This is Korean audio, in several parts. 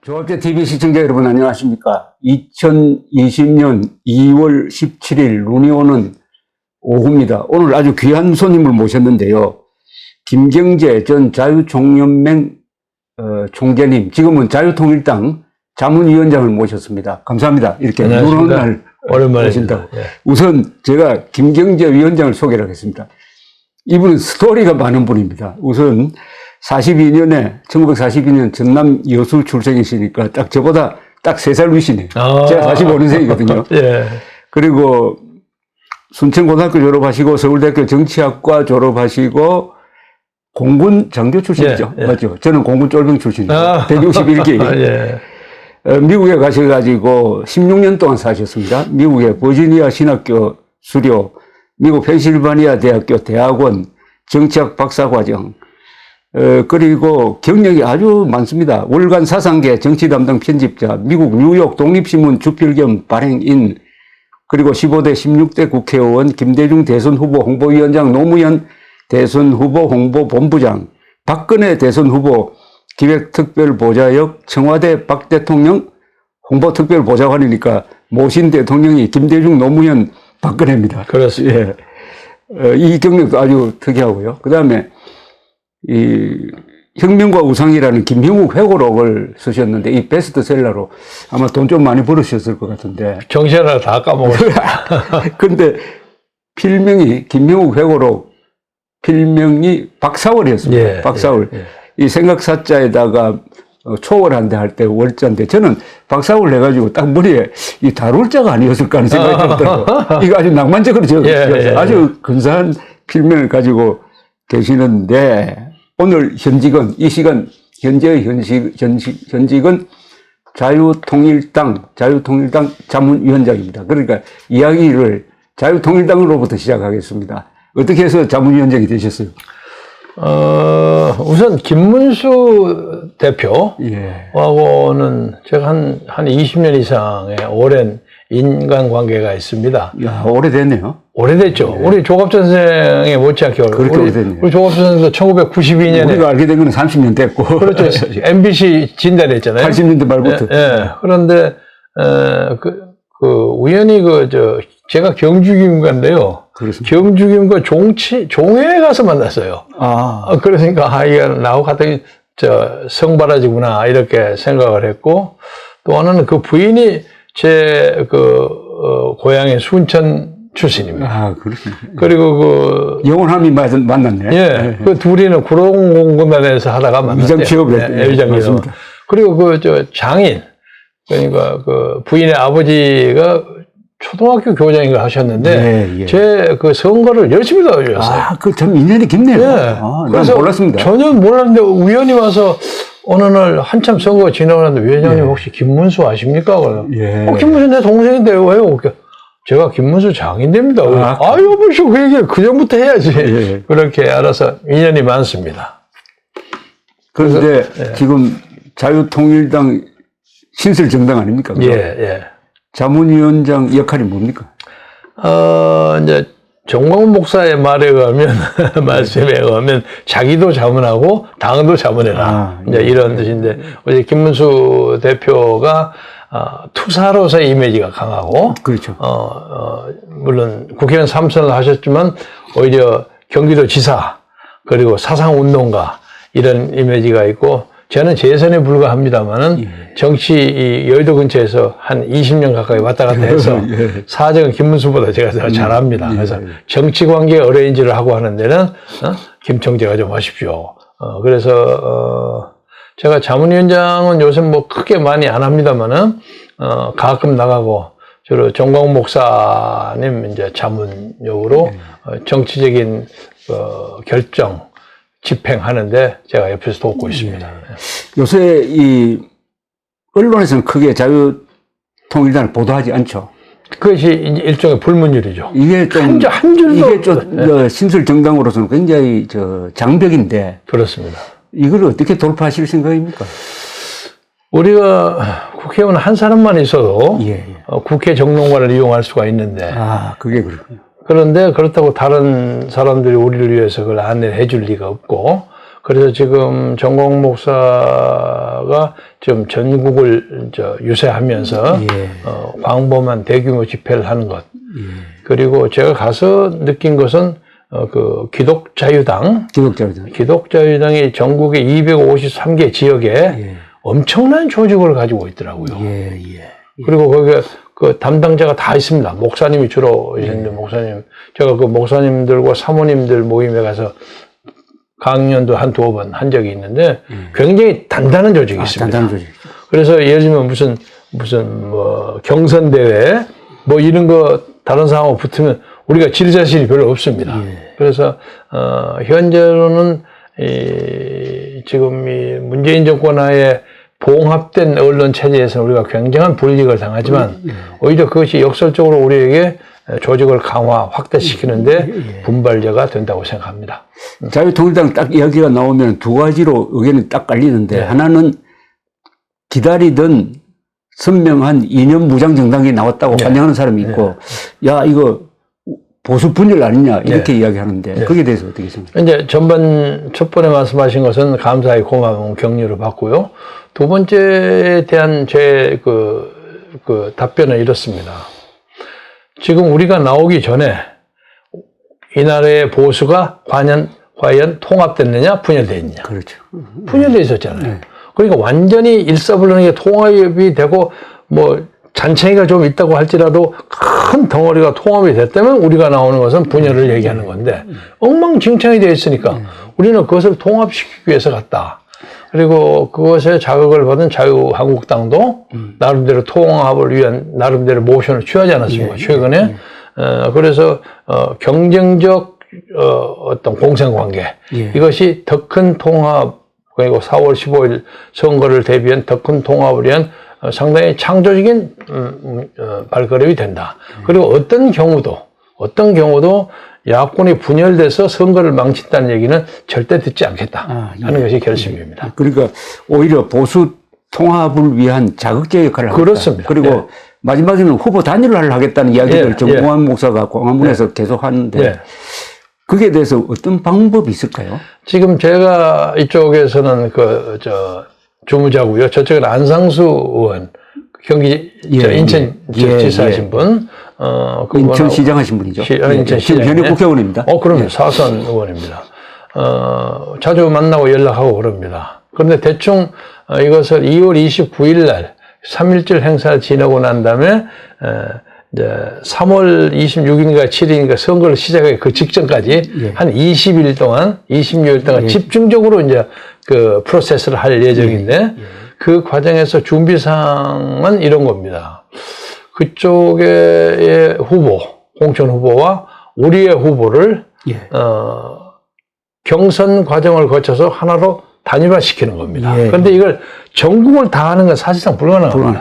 조합재 TV 시청자 여러분 안녕하십니까. 2020년 2월 17일 눈이 오는 오후입니다. 오늘 아주 귀한 손님을 모셨는데요. 김경재 전 자유총연맹 총재님, 지금은 자유통일당 자문위원장을 모셨습니다. 감사합니다. 이렇게 눈 오는 날 오랜만에 오신다고. 예. 우선 제가 김경재 위원장을 소개를 하겠습니다. 이분은 스토리가 많은 분입니다. 우선 1942년 전남 여수 출생이시니까 딱 저보다 딱 3살 위시네요. 제가 45년생이거든요. 예. 그리고 순천고등학교 졸업하시고 서울대학교 정치학과 졸업하시고 공군 장교 출신이죠. 예, 예. 맞죠? 저는 공군 쫄병 출신입니다. 161기. 예. 미국에 가셔가지고 16년 동안 사셨습니다. 미국의 버지니아 신학교 수료, 미국 펜실바니아 대학교 대학원 정치학 박사과정, 그리고 경력이 아주 많습니다. 월간 사상계 정치 담당 편집자, 미국 뉴욕 독립신문 주필 겸 발행인, 그리고 15대 16대 국회의원, 김대중 대선 후보 홍보위원장, 노무현 대선 후보 홍보본부장, 박근혜 대선 후보 기획특별보좌역, 청와대 박 대통령 홍보특별보좌관이니까 모신 대통령이 김대중, 노무현, 박근혜입니다. 그렇습니다. 예. 이 경력도 아주 특이하고요. 그 다음에 이 혁명과 우상이라는 김형욱 회고록을 쓰셨는데 이 베스트셀러로 아마 돈 좀 많이 벌으셨을 것 같은데. 정신을 다 까먹었어요. 근데 필명이 김형욱 회고록, 필명이 박사월이었습니다. 예, 박사월. 예, 예. 이 생각사자에다가 초월한대 할 때 월자인데 저는 박사월 해가지고 딱 머리에 이 달월자가 아니었을까 하는 생각이 들더라고요. 이거 아주 낭만적으로 지었어요. 예, 예, 아주 근사한 필명을 가지고 계시는데 오늘 현직은 이 시간 현재의 현직은 자유통일당 자문위원장입니다. 그러니까 이야기를 자유통일당으로부터 시작하겠습니다. 어떻게 해서 자문위원장이 되셨어요? 우선 김문수 대표하고는 제가 한 20년 이상의 오랜 인간관계가 있습니다. 야, 오래됐네요. 오래됐죠. 우리 조갑전 선생의 못지않게 그렇게 오래됐네요. 우리 조갑전 선생도 1992년에 우리가 알게 된 거는 30년 됐고. 그렇죠. MBC 진단했잖아요. 80년대 말부터. 예. 그런데 우연히 제가 경주김과인데요. 그렇습니다. 경주김과 종회에 가서 만났어요. 그러니까 이게 나하고 같은 성바라지구나 이렇게 생각을 했고, 또 하나는 그 부인이 제 고향의 순천 출신입니다. 그렇습니다. 그리고 영원함이 만났네. 예. 그 둘이는 구룡공단에서 하다가 만났대요. 위장 취업을 했대요. 위장 취업. 그리고 장인, 그러니까 부인의 아버지가 초등학교 교장인가 하셨는데, 제 선거를 열심히 도와주셨어요. 참 인연이 깊네요. 예. 난 그래서 몰랐습니다. 전혀 몰랐는데 우연히 와서 어느 날 한참 선거가 지나가는데 위원장님 혹시 김문수 아십니까? 김문수 내 동생인데 왜요? 제가 김문수 장인됩니다. 여보시오 그 얘기를 그 전부터 해야지. 그렇게 알아서 인연이 많습니다. 그런데 지금 자유통일당 신설 정당 아닙니까? 예. 자문위원장 역할이 뭡니까? 이제 정광훈 목사의 말에 의하면, 말씀에 의하면, 자기도 자문하고, 당도 자문해라. 이제 이런 뜻인데, 어제 김문수 대표가, 투사로서의 이미지가 강하고, 그렇죠. 물론 국회의원 3선을 하셨지만, 오히려 경기도 지사, 그리고 사상운동가, 이런 이미지가 있고, 저는 재선에 불과합니다만은 정치 여의도 근처에서 한 20년 가까이 왔다 갔다 해서 사정은 김문수보다 제가 더 잘합니다. 그래서 정치 관계 어레인지를 하고 하는 데는 김청재가 좀 하십시오. 그래서 제가 자문위원장은 요새 뭐 크게 많이 안 합니다만은 가끔 나가고 주로 정광훈 목사님 이제 자문용으로 정치적인 결정 집행하는데 제가 옆에서 돕고 있습니다. 요새 이 언론에서는 크게 자유통일당을 보도하지 않죠. 그것이 일종의 불문율이죠. 이게 좀 한 줄도 이게 좀 신설 정당으로서는 굉장히 장벽인데. 그렇습니다. 이걸 어떻게 돌파하실 생각입니까? 우리가 국회의원 한 사람만 있어도 국회 정론관을 이용할 수가 있는데. 그게 그렇군요. 그런데 그렇다고 다른 사람들이 우리를 위해서 그걸 안내해 줄 리가 없고, 그래서 지금 정광 목사가 좀 전국을 유세하면서 광범한 대규모 집회를 하는 것. 그리고 제가 가서 느낀 것은 그 기독자유당이 전국의 253개 지역에 엄청난 조직을 가지고 있더라고요. 그리고 거기에 그 담당자가 다 있습니다. 목사님이 주로 있는데 제가 그 목사님들과 사모님들 모임에 가서 강연도 한 두어 번 한 적이 있는데 굉장히 단단한 조직이 있습니다. 단단한 조직. 그래서 예를 들면 무슨 뭐 경선대회 뭐 이런 거 다른 사람하고 붙으면 우리가 질 자신이 별로 없습니다. 그래서 현재로는 지금 이 문재인 정권 하에 봉합된 언론 체제에서는 우리가 굉장한 불이익을 당하지만 오히려 그것이 역설적으로 우리에게 조직을 강화, 확대시키는데 분발제가 된다고 생각합니다. 자유통일당 딱 이야기가 나오면 두 가지로 의견이 딱 갈리는데 하나는 기다리던 선명한 이념 무장 정당이 나왔다고 환영하는 사람이 있고 야 이거 보수 분열 아니냐 이렇게 이야기하는데 거기에 대해서 어떻게 생각하세요? 이제 첫 번에 말씀하신 것은 감사히 고마운 격려를 받고요. 두 번째에 대한 제 그 답변은 이렇습니다. 지금 우리가 나오기 전에 이 나라의 보수가 과연 통합됐느냐 분열됐느냐. 그렇죠. 분열돼 있었잖아요. 그러니까 완전히 일사불란하게 통합이 되고 뭐 잔챙이가 좀 있다고 할지라도 큰 덩어리가 통합이 됐다면 우리가 나오는 것은 분열을 얘기하는 건데 엉망진창이 되어 있으니까 우리는 그것을 통합시키기 위해서 갔다. 그리고 그것에 자극을 받은 자유한국당도 나름대로 통합을 위한 나름대로 모션을 취하지 않았습니까? 최근에. 그래서 경쟁적 어떤 공생관계 이것이 더 큰 통합 그리고 4월 15일 선거를 대비한 더 큰 통합을 위한 상당히 창조적인 발걸음이 된다. 그리고 어떤 경우도 야권이 분열돼서 선거를 망친다는 얘기는 절대 듣지 않겠다 하는 것이 결심입니다. 그러니까 오히려 보수 통합을 위한 자극제 역할을 하겠다. 그렇습니다. 그리고 마지막에는 후보 단일화를 하겠다는 이야기를 정광훈 목사가 광화문에서 계속 하는데 거기에 대해서 어떤 방법이 있을까요? 지금 제가 이쪽에서는 주무자고요. 저쪽은 안상수 의원, 경기 인천지사이신 분, 인천시장 하신 분이죠. 인천시장 현역 국회의원입니다. 그럼요. 사선 의원입니다. 자주 만나고 연락하고 그럽니다. 그런데 대충 이것을 2월 29일 날 3.1절 행사 지나고 난 다음에 이제 3월 26일인가 7일인가 선거를 시작하기 그 직전까지 한 20일 동안, 26일 동안 집중적으로 이제 그 프로세스를 할 예정인데 그 과정에서 준비사항은 이런 겁니다. 그쪽의 공천 후보와 우리의 후보를 경선 과정을 거쳐서 하나로 단일화시키는 겁니다. 그런데 이걸 전국을 다 하는 건 사실상 불가능합니다.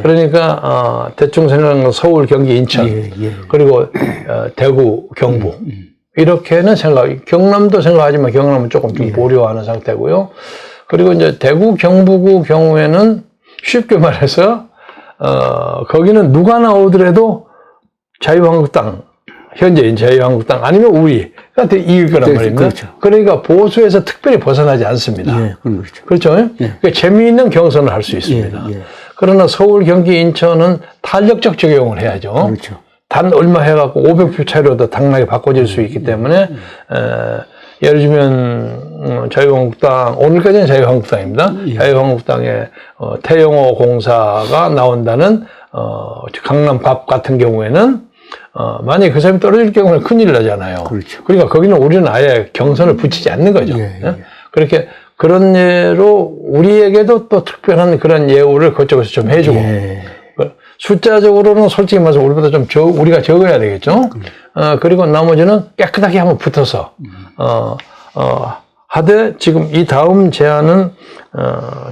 그러니까 대충 생각하는 서울, 경기, 인천 그리고 대구, 경북 이렇게는 경남도 생각하지만 경남은 조금 좀 보류하는 상태고요. 그리고 이제 대구, 경북의 경우에는 쉽게 말해서 거기는 누가 나오더라도 자유한국당 현재인 자유한국당 아니면 우리한테 이길 거란 말입니다. 그렇죠. 그러니까 보수에서 특별히 벗어나지 않습니다. 그렇죠. 그러니까 재미있는 경선을 할 수 있습니다. 그러나 서울, 경기, 인천은 탄력적 적용을 해야죠. 그렇죠. 단 얼마 해갖고 500표 차이로도 당락이 바꿔질 수 있기 때문에 예를 들면 자유한국당 오늘까지는 자유한국당입니다. 자유한국당의 태영호 공사가 나온다는 강남갑 같은 경우에는 만약에 그 사람이 떨어질 경우는 큰일 나잖아요. 그렇죠. 그러니까 거기는 우리는 아예 경선을 붙이지 않는 거죠. 그렇게 그런 예로 우리에게도 또 특별한 그런 예우를 그쪽에서 좀 해주고 숫자적으로는 솔직히 말해서 우리보다 좀 우리가 적어야 되겠죠. 그리고 나머지는 깨끗하게 한번 붙어서 하되 지금 이 다음 제안은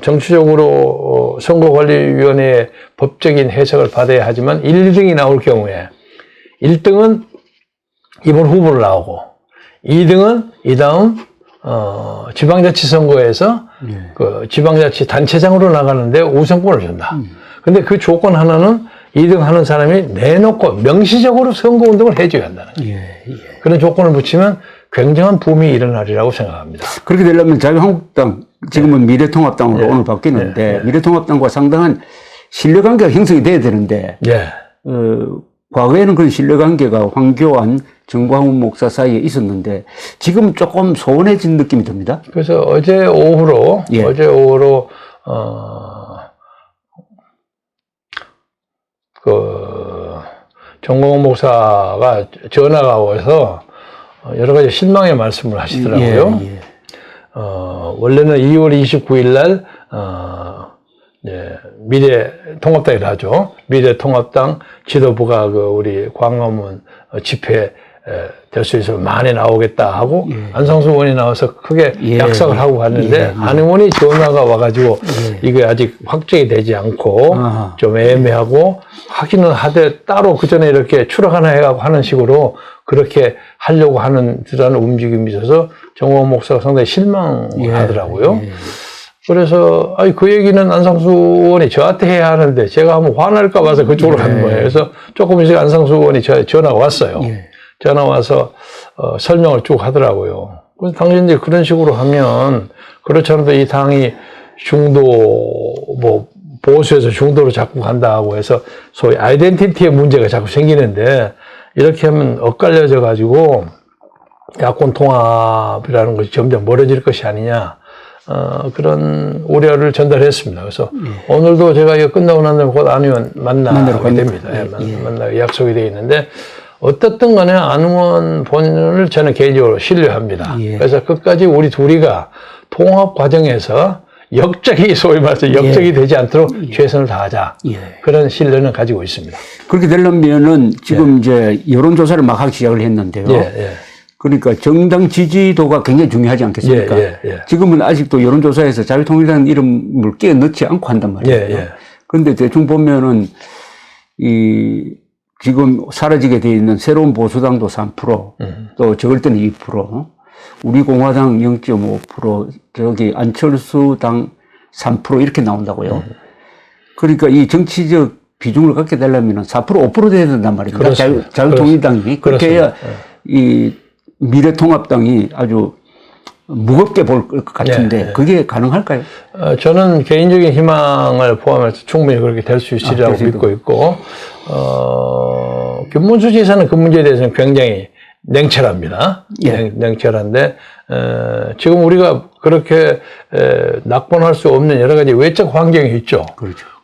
정치적으로 선거관리위원회의 법적인 해석을 받아야 하지만 1, 2등이 나올 경우에 1등은 이번 후보를 나오고 2등은 이 다음 지방자치 선거에서 그 지방자치 단체장으로 나가는데 우선권을 준다. 근데 그 조건 하나는 2등 하는 사람이 내놓고 명시적으로 선거운동을 해줘야 한다는 거예요. 그런 조건을 붙이면 굉장한 붐이 일어나리라고 생각합니다. 그렇게 되려면 자유한국당, 지금은 미래통합당으로 오늘 바뀌는데, 미래통합당과 상당한 신뢰관계가 형성이 돼야 되는데, 과거에는 그런 신뢰관계가 황교안, 정광훈 목사 사이에 있었는데, 지금 조금 소원해진 느낌이 듭니다. 그래서 어제 오후로, 정광훈 목사가 전화가 와서 여러 가지 실망의 말씀을 하시더라고요. 원래는 2월 29일 날, 미래통합당이라 하죠. 미래통합당 지도부가 우리 광화문 집회 될 수 있으면 많이 나오겠다 하고 안상수 의원이 나와서 크게 약속을 하고 갔는데 안 의원이 전화가 와가지고 이게 아직 확정이 되지 않고 좀 애매하고 하기는 하되 따로 그 전에 이렇게 추락 하나 해가고 하는 식으로 그렇게 하려고 하는 듯한 움직임이 있어서 정광훈 목사가 상당히 실망하더라고요. 그래서 그 얘기는 안상수 의원이 저한테 해야 하는데 제가 한번 화날까 봐서 그쪽으로 간 거예요. 그래서 조금 있으니까 안상수 의원이 저한테 전화가 왔어요. 전화 와서 설명을 쭉 하더라고요. 그래서 당신들이 그런 식으로 하면 그렇지 않아도 이 당이 보수에서 중도로 자꾸 간다고 해서 소위 아이덴티티의 문제가 자꾸 생기는데 이렇게 하면 엇갈려져 가지고 야권 통합이라는 것이 점점 멀어질 것이 아니냐. 그런 우려를 전달했습니다. 그래서 오늘도 제가 이거 끝나고 난 다음에 곧 안 의원 만나게 됩니다. 만나게 약속이 되어 있는데 어떻든 간에 안 의원 본인을 저는 개인적으로 신뢰합니다. 그래서 끝까지 우리 둘이가 통합 과정에서 역적이 소위 말해서 역적이 되지 않도록 최선을 다하자. 그런 신뢰는 가지고 있습니다. 그렇게 되려면은 지금 이제 여론조사를 막 하기 시작을 했는데요. 그러니까 정당 지지도가 굉장히 중요하지 않겠습니까? 지금은 아직도 여론조사에서 자유통일이라는 이름을 끼워 넣지 않고 한단 말이에요. 그런데 대충 보면은 지금 사라지게 되어 있는 새로운 보수당도 3%, 또 적을 때는 2%, 우리 공화당 0.5%, 저기 안철수 당 3% 이렇게 나온다고요. 그러니까 이 정치적 비중을 갖게 되려면 4%, 5% 돼야 된단 말입니다. 자유통일당이. 그렇게 해야 이 미래통합당이 아주 무겁게 볼 것 같은데 그게 가능할까요? 저는 개인적인 희망을 포함해서 충분히 그렇게 될 수 있으리라고 믿고 있고 김문수 지사는 그 문제에 대해서는 굉장히 냉철합니다. 냉철한데 지금 우리가 그렇게 낙본할 수 없는 여러 가지 외적 환경이 있죠.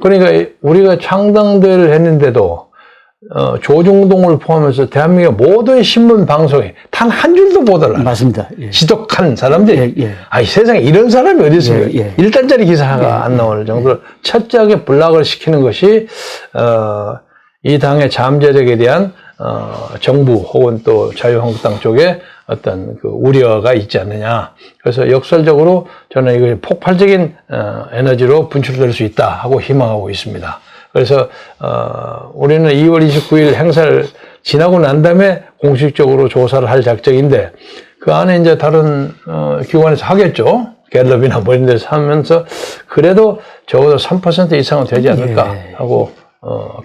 그러니까 우리가 창당대를 했는데도 조중동을 포함해서 대한민국 모든 신문 방송에 단 한 줄도 보도를 안 해요. 맞습니다. 지독한 사람들이. 세상에 이런 사람이 어디 있습니까? 1단짜리 기사가 안 나올 정도로 철저하게 블락을 시키는 것이 이 당의 잠재력에 대한 정부 혹은 또 자유한국당 쪽에 어떤 그 우려가 있지 않느냐. 그래서 역설적으로 저는 이거 폭발적인 에너지로 분출될 수 있다 하고 희망하고 있습니다. 그래서 우리는 2월 29일 행사를 지나고 난 다음에 공식적으로 조사를 할 작정인데 그 안에 이제 다른 기관에서 하겠죠. 갤럽이나 뭐 이런 데서 하면서 그래도 적어도 3% 이상은 되지 않을까 하고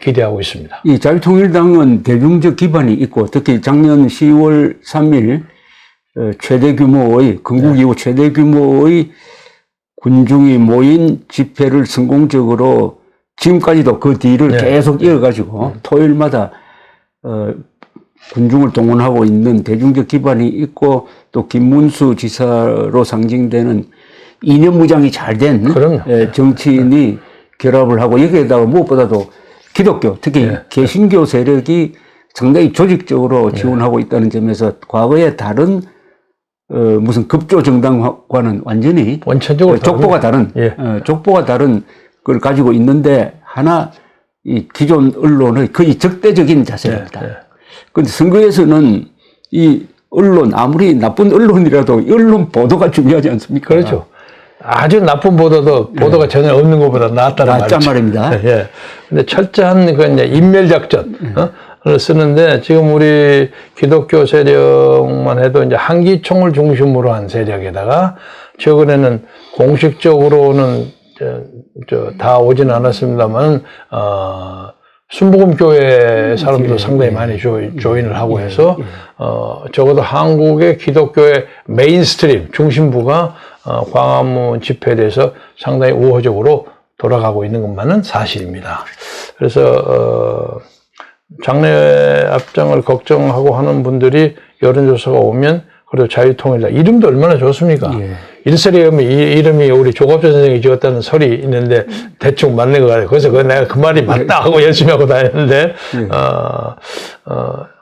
기대하고 있습니다. 이 자유통일당은 대중적 기반이 있고 특히 작년 10월 3일 최대 규모의 건국 이후 최대 규모의 군중이 모인 집회를 성공적으로 지금까지도 그 뒤를 계속 이어가지고 토요일마다 군중을 동원하고 있는 대중적 기반이 있고 또 김문수 지사로 상징되는 이념무장이 잘 된 정치인이 결합을 하고 여기에다가 무엇보다도 기독교 특히 개신교 세력이 상당히 조직적으로 지원하고 있다는 점에서 과거의 다른 무슨 급조 정당과는 완전히 원천적으로 족보가 다른 족보가 다른 걸 가지고 있는데 하나 이 기존 언론의 거의 적대적인 자세입니다. 그런데 선거에서는 이 언론 아무리 나쁜 언론이라도 언론 보도가 중요하지 않습니까? 그렇죠. 아주 나쁜 보도도 보도가 전혀 없는 것보다 낫다는 말입니다. 근데 철저한 그 이제 인멸 작전을 쓰는데 지금 우리 기독교 세력만 해도 이제 한기총을 중심으로 한 세력에다가 최근에는 공식적으로는 다 오진 않았습니다만 순복음교회 사람도 상당히 많이 조인을 하고 해서 적어도 한국의 기독교의 메인스트림 중심부가 광화문 집회에 대해서 상당히 우호적으로 돌아가고 있는 것만은 사실입니다. 그래서 장래 앞장을 걱정하고 하는 분들이 여론조사가 오면 그래도 자유통일당 이름도 얼마나 좋습니까? 일설에 오면 이름이 우리 조갑조 선생이 지었다는 설이 있는데 대충 맞는 것 같아요. 그래서 내가 그 말이 맞다 하고 열심히 하고 다녔는데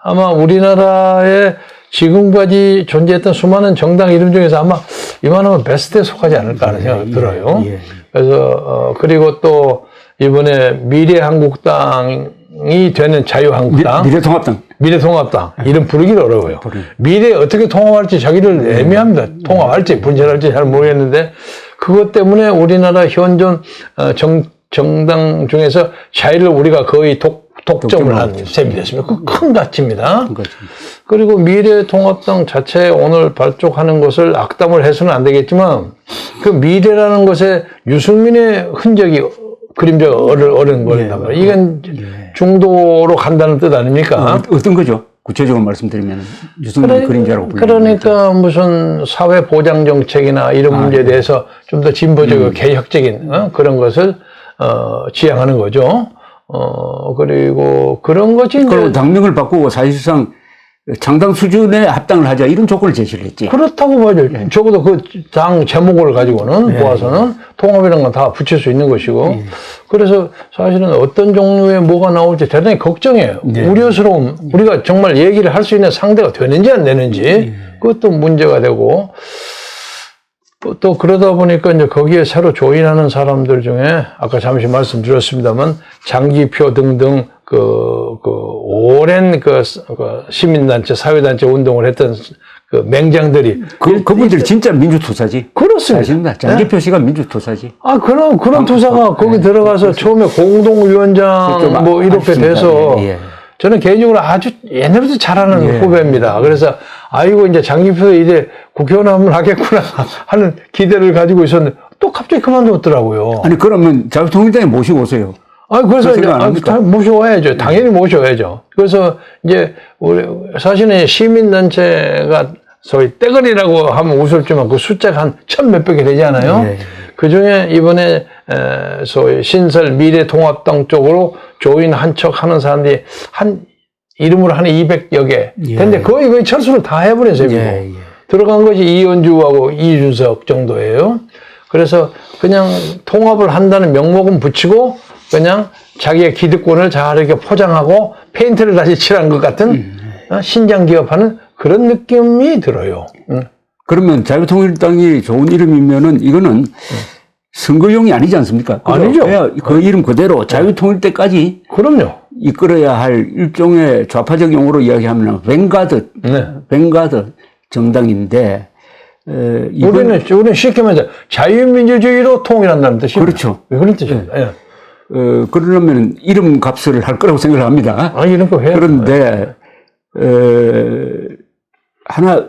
아마 우리나라에 지금까지 존재했던 수많은 정당 이름 중에서 아마 이만하면 베스트에 속하지 않을까 하는 생각이 들어요. 그래서 그리고 또 이번에 미래한국당이 되는 자유한국당, 미래통합당 이름 부르기도 어려워요. 미래에 어떻게 통합할지 자기들 애매합니다. 통합할지 분열할지 잘 모르겠는데 그것 때문에 우리나라 현존 정당 중에서 자유를 우리가 거의 독점을 한 셈이 됐습니다. 그 큰 가치입니다. 그리고 미래통합당 자체에 오늘 발족하는 것을 악담을 해서는 안 되겠지만 그 미래라는 것에 유승민의 흔적이 그림자가 어른 거린단 말이에요. 이건 중도로 간다는 뜻 아닙니까? 어떤 거죠? 구체적으로 말씀드리면 유승민 그림자라고 불리는 그러니까 무슨 사회 보장 정책이나 이런 문제에 대해서 좀 더 진보적이고 개혁적인 그런 것을 지향하는 거죠. 그리고 그런 것이 그리고 당명을 바꾸고 사실상 장당 수준에 합당을 하자 이런 조건을 제시를 했지. 그렇다고 봐야죠. 적어도 그 당 제목을 가지고는 모아서는 통합이라는 건 다 붙일 수 있는 것이고 그래서 사실은 어떤 종류의 뭐가 나올지 대단히 걱정해요. 우려스러움. 우리가 정말 얘기를 할 수 있는 상대가 되는지 안 되는지 그것도 문제가 되고 또 그러다 보니까 이제 거기에 새로 조인하는 사람들 중에 아까 잠시 말씀드렸습니다만 장기표 등등 오랜 시민단체, 사회단체 운동을 했던 그 맹장들이. 그분들이 진짜 민주투사지. 그렇습니다. 장기표 씨가 민주투사지. 그런 투사가 거기 들어가서 처음에 공동위원장 뭐 이렇게 돼서 저는 개인적으로 아주 옛날부터 잘하는 후배입니다. 그래서 아이고 이제 장기표 이제 국회의원 한번 하겠구나 하는 기대를 가지고 있었는데 또 갑자기 그만뒀더라고요. 아니 그러면 자유통일당에 모시고 오세요. 그래서 모셔와야죠. 당연히 모셔와야죠. 그래서 이제 우리 사실은 시민단체가 소위 떼거리라고 하면 웃을지만 그 숫자가 한 1000몇백이 되잖아요. 그 중에 이번에 소위 신설 미래통합당 쪽으로 조인한 척 하는 사람들이 이름으로 한 200여 개. 근데 거의 철수를 다 해버렸어요. 들어간 것이 이현주하고 이준석 정도예요. 그래서 그냥 통합을 한다는 명목은 붙이고 그냥 자기의 기득권을 잘 이렇게 포장하고 페인트를 다시 칠한 것 같은 신장 기업하는 그런 느낌이 들어요. 그러면 자유통일당이 좋은 이름이면은 이거는 선거용이 아니지 않습니까? 아니죠. 그 이름 그대로 자유통일 때까지 그럼요. 이끌어야 할 일종의 좌파적 용어로 이야기하면 뱅가드 정당인데 우리는 쉽게 말해서 자유민주주의로 통일한다는 뜻입니다. 그렇죠. 그런 뜻입니다. 그러려면 이름 값을 할 거라고 생각을 합니다. 이런 거 해야 그런데 하나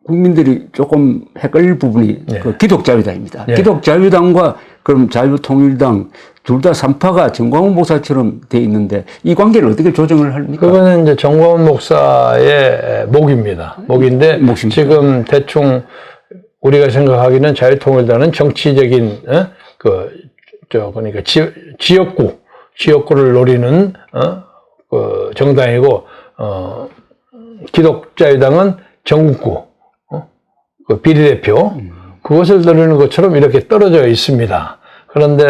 국민들이 조금 헷갈릴 부분이 그 기독자유당입니다. 기독자유당과 그럼 자유통일당 둘 다 산파가 정광훈 목사처럼 돼 있는데 이 관계를 어떻게 조정을 합니까? 그거는 이제 정광훈 목사의 목입니다. 목인데 지금 대충 우리가 생각하기는 자유통일당은 정치적인 그러니까 지역구를 노리는 그 정당이고 기독자유당은 전국구 그 비례대표 그것을 노리는 것처럼 이렇게 떨어져 있습니다. 그런데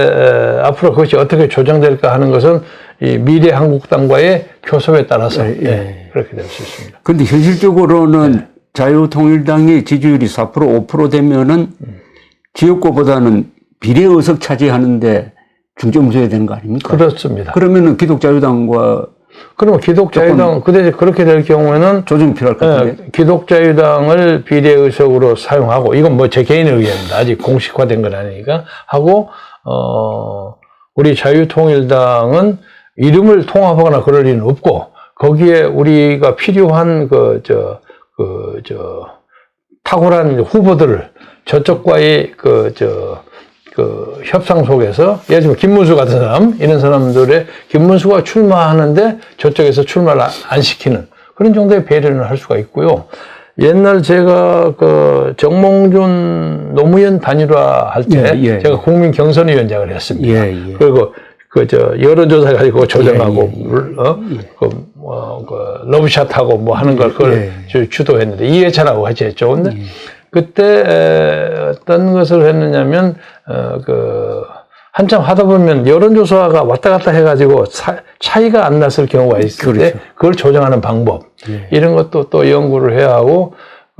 앞으로 그것이 어떻게 조정될까 하는 것은 이 미래한국당과의 교섭에 따라서 그렇게 될 수 있습니다. 그런데 현실적으로는 자유통일당이 지지율이 4% 5% 되면은 지역구보다는 비례의석 차지하는데 중점을 줘야 되는 거 아닙니까? 그렇습니다. 그러면은 기독자유당과 그러면 기독자유당 그렇게 될 경우에는 조정이 필요할 것 같은데 기독자유당을 비례의석으로 사용하고 이건 뭐 제 개인 의견입니다. 아직 공식화된 건 아니니까 하고 우리 자유통일당은 이름을 통합하거나 그럴 일은 없고 거기에 우리가 필요한 탁월한 후보들을 저쪽과의 그 협상 속에서 예를 들면 김문수 같은 사람 이런 사람들의 김문수가 출마하는데 저쪽에서 출마를 안 시키는 그런 정도의 배려는 할 수가 있고요. 옛날 제가 그 정몽준 노무현 단일화 할 때 예, 예, 제가 국민 경선위원장을 했습니다. 예, 예. 그리고 그 여론조사 가지고 조정하고 그 러브샷하고 뭐 하는 걸 그걸 주도했는데 이해찬하고 같이 했죠. 근데 그때 어떤 것을 했느냐면 그 한참 하다 보면 여론조사가 왔다 갔다 해가지고 차이가 안 났을 경우가 있을 때 그걸 조정하는 방법 이런 것도 또 연구를 해야 하고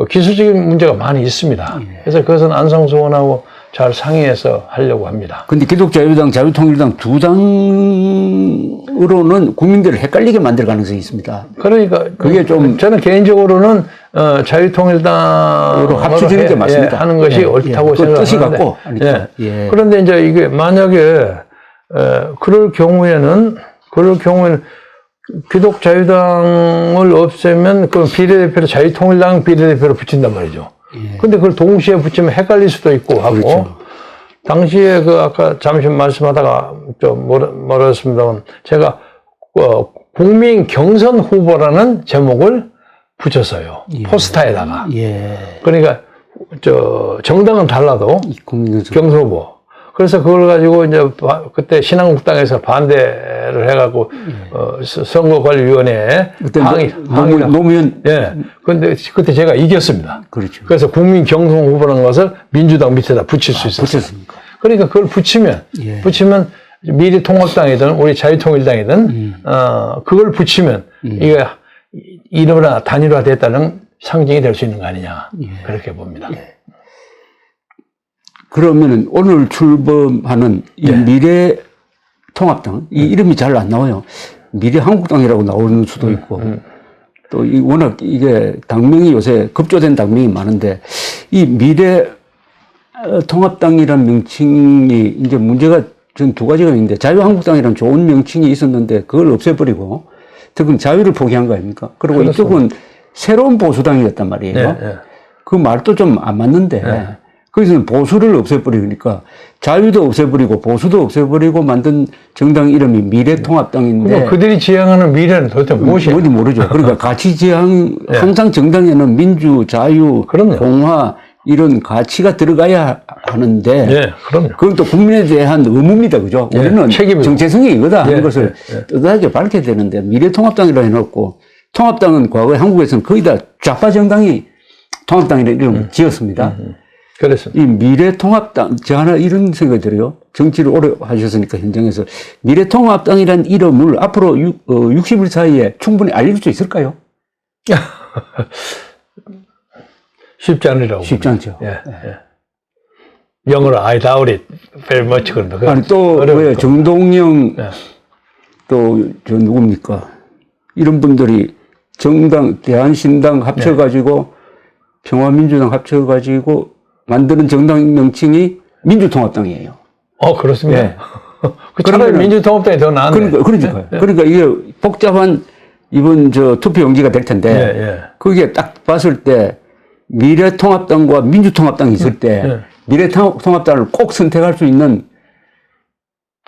기술적인 문제가 많이 있습니다. 그래서 그것은 안상수 의원하고 잘 상의해서 하려고 합니다. 근데 기독자유당, 자유통일당 두 당으로는 국민들을 헷갈리게 만들 가능성이 있습니다. 그러니까 그게 좀 저는 개인적으로는 자유통일당으로 합쳐지는 게 맞습니다. 하는 것이 옳다고 생각하는데 뜻이 같고 그런데 이제 이게 만약에 그럴 경우에는 기독자유당을 없애면 그 비례대표를 자유통일당 비례대표로 붙인단 말이죠. 근데 그걸 동시에 붙이면 헷갈릴 수도 있고 하고 그렇죠. 당시에 그 아까 잠시 말씀하다가 좀 멀었습니다만 제가 국민 경선 후보라는 제목을 붙였어요. 포스터에다가. 그러니까 정당은 달라도 경선 후보. 그래서 그걸 가지고 이제 그때 신한국당에서 반대를 해갖고 선거관리위원회에 노무현 근데 그때 제가 이겼습니다. 그렇죠. 그래서 국민 경선 후보라는 것을 민주당 밑에다 붙일 수 있었어요. 붙였습니까? 그러니까 그걸 붙이면 미래통합당이든 우리 자유통일당이든 그걸 붙이면 이게 이름으로 단일화됐다는 상징이 될 수 있는 거 아니냐 그렇게 봅니다. 그러면은 오늘 출범하는 이 미래통합당 이 이름이 잘 안 나와요. 미래한국당이라고 나오는 수도 있고 또 워낙 이게 당명이 요새 급조된 당명이 많은데 이 미래통합당이라는 명칭이 이제 문제가 전 두 가지가 있는데 자유한국당이라는 좋은 명칭이 있었는데 그걸 없애버리고 특히 자유를 포기한 거 아닙니까? 그리고 이쪽은 새로운 보수당이었단 말이에요. 그 말도 좀 안 맞는데 거기서는 보수를 없애버리니까 자유도 없애버리고 보수도 없애버리고 만든 정당 이름이 미래통합당인데 그들이 지향하는 미래는 도대체 무엇이에요? 뭔지 모르죠. 그러니까 가치 지향 항상 정당에는 민주, 자유, 공화 이런 가치가 들어가야 하는데 그건 또 국민에 대한 의무입니다. 그죠? 우리는 정체성이 이거다 하는 것을 떳떳하게 밝혀야 되는데 미래통합당이라고 해놓고 통합당은 과거에 한국에서는 거의 다 좌파 정당이 통합당이라는 이름을 지었습니다. 그렇습니다. 이 미래통합당, 저 하나 이런 생각이 들어요. 정치를 오래 하셨으니까 현장에서 미래통합당이라는 이름을 앞으로 60일 사이에 충분히 알릴 수 있을까요? 쉽지 않으라고. 쉽지 않죠. 영어로 I doubt it very much 그런다. 아니 또 왜 정동영 또 저 누굽니까? 이런 분들이 정당 대한신당 합쳐가지고 평화민주당 합쳐가지고 만드는 정당 명칭이 민주통합당이에요. 그렇습니다. 차라리 민주통합당이 더 나은데. 그러니까요. 그러니까 이게 복잡한 이번 투표 용지가 될 텐데 그게 딱 봤을 때 미래통합당과 민주통합당이 있을 때 미래통합당을 꼭 선택할 수 있는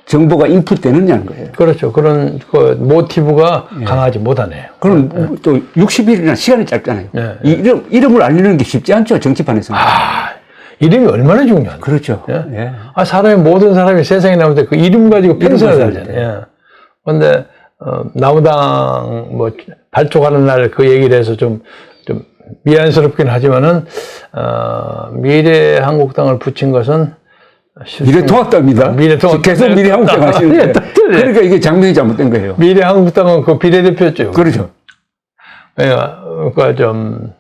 정보가 인풋되느냐는 거예요. 그렇죠. 그런 그 모티브가 강하지 못하네요. 그럼 또 60일이나 시간이 짧잖아요. 이 이름을 알리는 게 쉽지 않죠. 정치판에서는. 이름이 얼마나 중요한데. 그렇죠. 모든 사람이 세상에 나올 때 그 이름 가지고 평생을 살잖아요. 그런데 나무당 발족하는 날 그 얘기를 해서 좀 미안스럽긴 하지만은 미래한국당을 붙인 것은 미래통합당입니다. 계속 미래한국당 하시는데. 그러니까 이게 장면이 잘못된 거예요. 미래한국당은 그 비례대표죠. 그렇죠. 그러니까 좀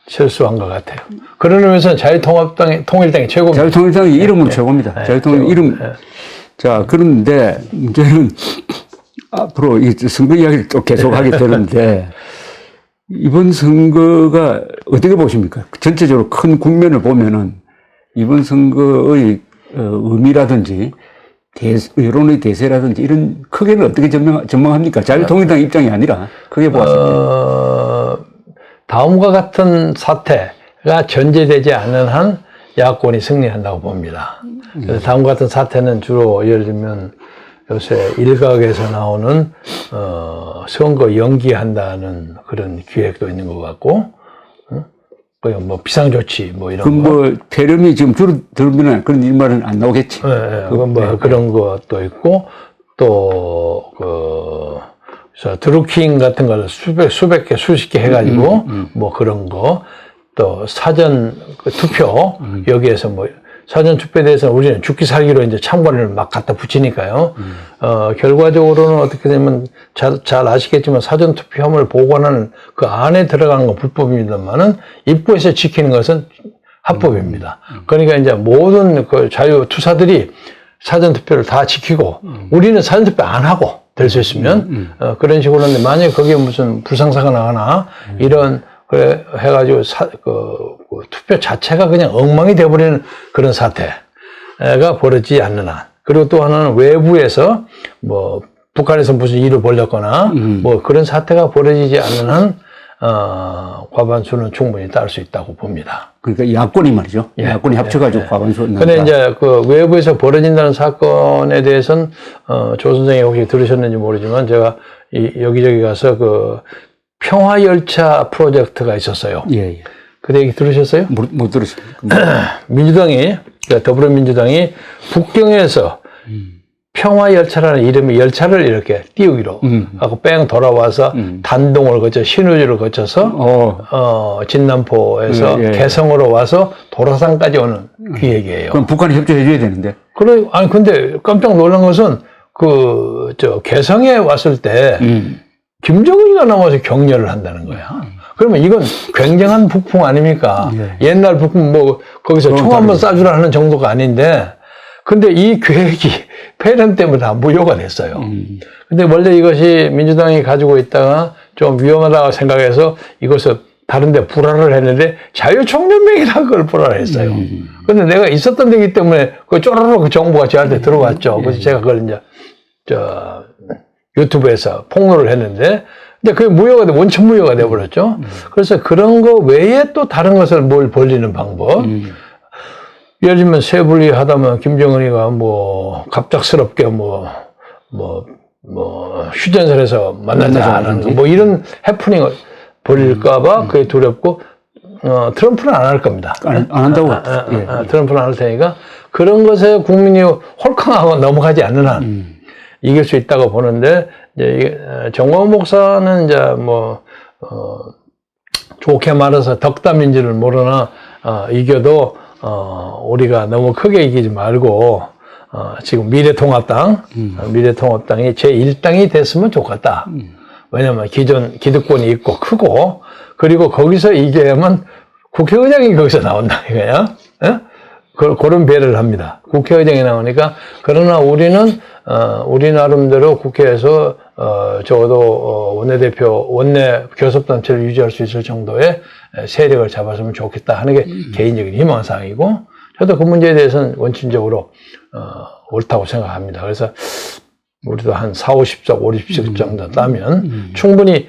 실수한 것 같아요. 그런 의미에서 통일당이 최고입니다. 자유통일당이 이름은 최고입니다. 자유통일 이름. 자, 그런데 문제는 앞으로 이 선거 이야기를 또 계속하게 되는데 이번 선거가 어떻게 보십니까? 전체적으로 큰 국면을 보면은 이번 선거의 의미라든지 여론의 대세라든지 이런 크게는 어떻게 전망합니까? 자유통일당 입장이 아니라 크게 보았습니다. 다음과 같은 사태가 전제되지 않는 한 야권이 승리한다고 봅니다. 그래서 다음 같은 사태는 주로 예를 들면 요새 일각에서 나오는 선거 연기한다는 그런 기획도 있는 것 같고, 뭐 비상조치 뭐 이런 그럼 거. 뭐 폐렴이 지금 줄어들면 그런 일말은 안 나오겠지. 그건 뭐 그런 것도 있고 또 드루킹 같은 걸 수백 개, 수십 개 해가지고 뭐 그런 거, 또 사전 투표 여기에서 뭐 사전 투표에 대해서는 우리는 죽기 살기로 이제 참관을 막 갖다 붙이니까요. 결과적으로는 어떻게 되면 잘 아시겠지만 사전 투표함을 보관하는 그 안에 들어간 건 불법입니다만은 입구에서 지키는 것은 합법입니다. 그러니까 이제 모든 그 자유 투사들이 사전 투표를 다 지키고 우리는 사전 투표 안 하고 될 수 있으면 그런 식으로 하는데, 만약에 거기에 무슨 불상사가 나거나 이런 해가지고 투표 자체가 그냥 엉망이 돼버리는 그런 사태가 벌어지지 않는 한, 그리고 또 하나는 외부에서 뭐 북한에서 무슨 일을 벌였거나 뭐 그런 사태가 벌어지지 않는 한 과반수는 충분히 딸 수 있다고 봅니다. 그러니까 야권이 말이죠. 야권이 합쳐가지고 과반수. 근데 이제 그 외부에서 벌어진다는 사건에 대해서는 조 선생이 혹시 들으셨는지 모르지만 제가 여기저기 가서 그 평화열차 프로젝트가 있었어요. 예. 그 얘기 들으셨어요? 못 들으십니까? 민주당이, 그러니까 더불어민주당이 북경에서 평화열차라는 이름의 열차를 이렇게 띄우기로 하고 뺑 돌아와서 단동을 거쳐 신우지를 거쳐서 진남포에서 개성으로 와서 도라산까지 오는 기획이에요. 그럼 북한이 협조해 줘야 되는데. 그래, 아니 근데 깜짝 놀란 것은 개성에 왔을 때 김정은이가 나와서 격려를 한다는 거야. 그러면 이건 굉장한 북풍 아닙니까? 옛날 북풍 뭐 거기서 총 한번 쏴주라 하는 정도가 아닌데, 근데 이 계획이 폐렴 때문에 다 무효가 됐어요. 근데 원래 이것이 민주당이 가지고 있다가 좀 위험하다고 생각해서 이것을 다른 데 불화를 했는데 자유총연맹이라는 걸 불화를 했어요. 근데 내가 있었던 데이기 때문에 그 쪼르르 그 정보가 저한테 들어왔죠. 그래서 제가 그걸 이제 유튜브에서 폭로를 했는데, 근데 그게 원천 무효가 돼버렸죠. 그래서 그런 거 외에 또 다른 것을 뭘 벌리는 방법. 예를 들면 세불리 하다면 김정은이가 뭐 갑작스럽게 휴전선에서 만나자는 거, 뭐 이런 해프닝을 벌일까봐 그게 두렵고, 트럼프는 안 할 겁니다. 안 한다고. 트럼프는 안 할 테니까 그런 것에 국민이 홀캉하고 넘어가지 않는 한 이길 수 있다고 보는데, 이제 정광훈 목사는 이제 좋게 말해서 덕담인지를 모르나 이겨도 우리가 너무 크게 이기지 말고 지금 미래통합당이 제1당이 됐으면 좋겠다. 왜냐면 기존 기득권이 있고 크고, 그리고 거기서 이겨야만 국회의장이 거기서 나온다 이거야. 그런 배려를 합니다. 국회의장이 나오니까. 그러나 우리는 우리 나름대로 국회에서 적어도 원내 교섭단체를 유지할 수 있을 정도의 세력을 잡았으면 좋겠다 하는 게 개인적인 희망사항이고, 저도 그 문제에 대해서는 원칙적으로 옳다고 생각합니다. 그래서 우리도 한 40, 50석 정도 따면 충분히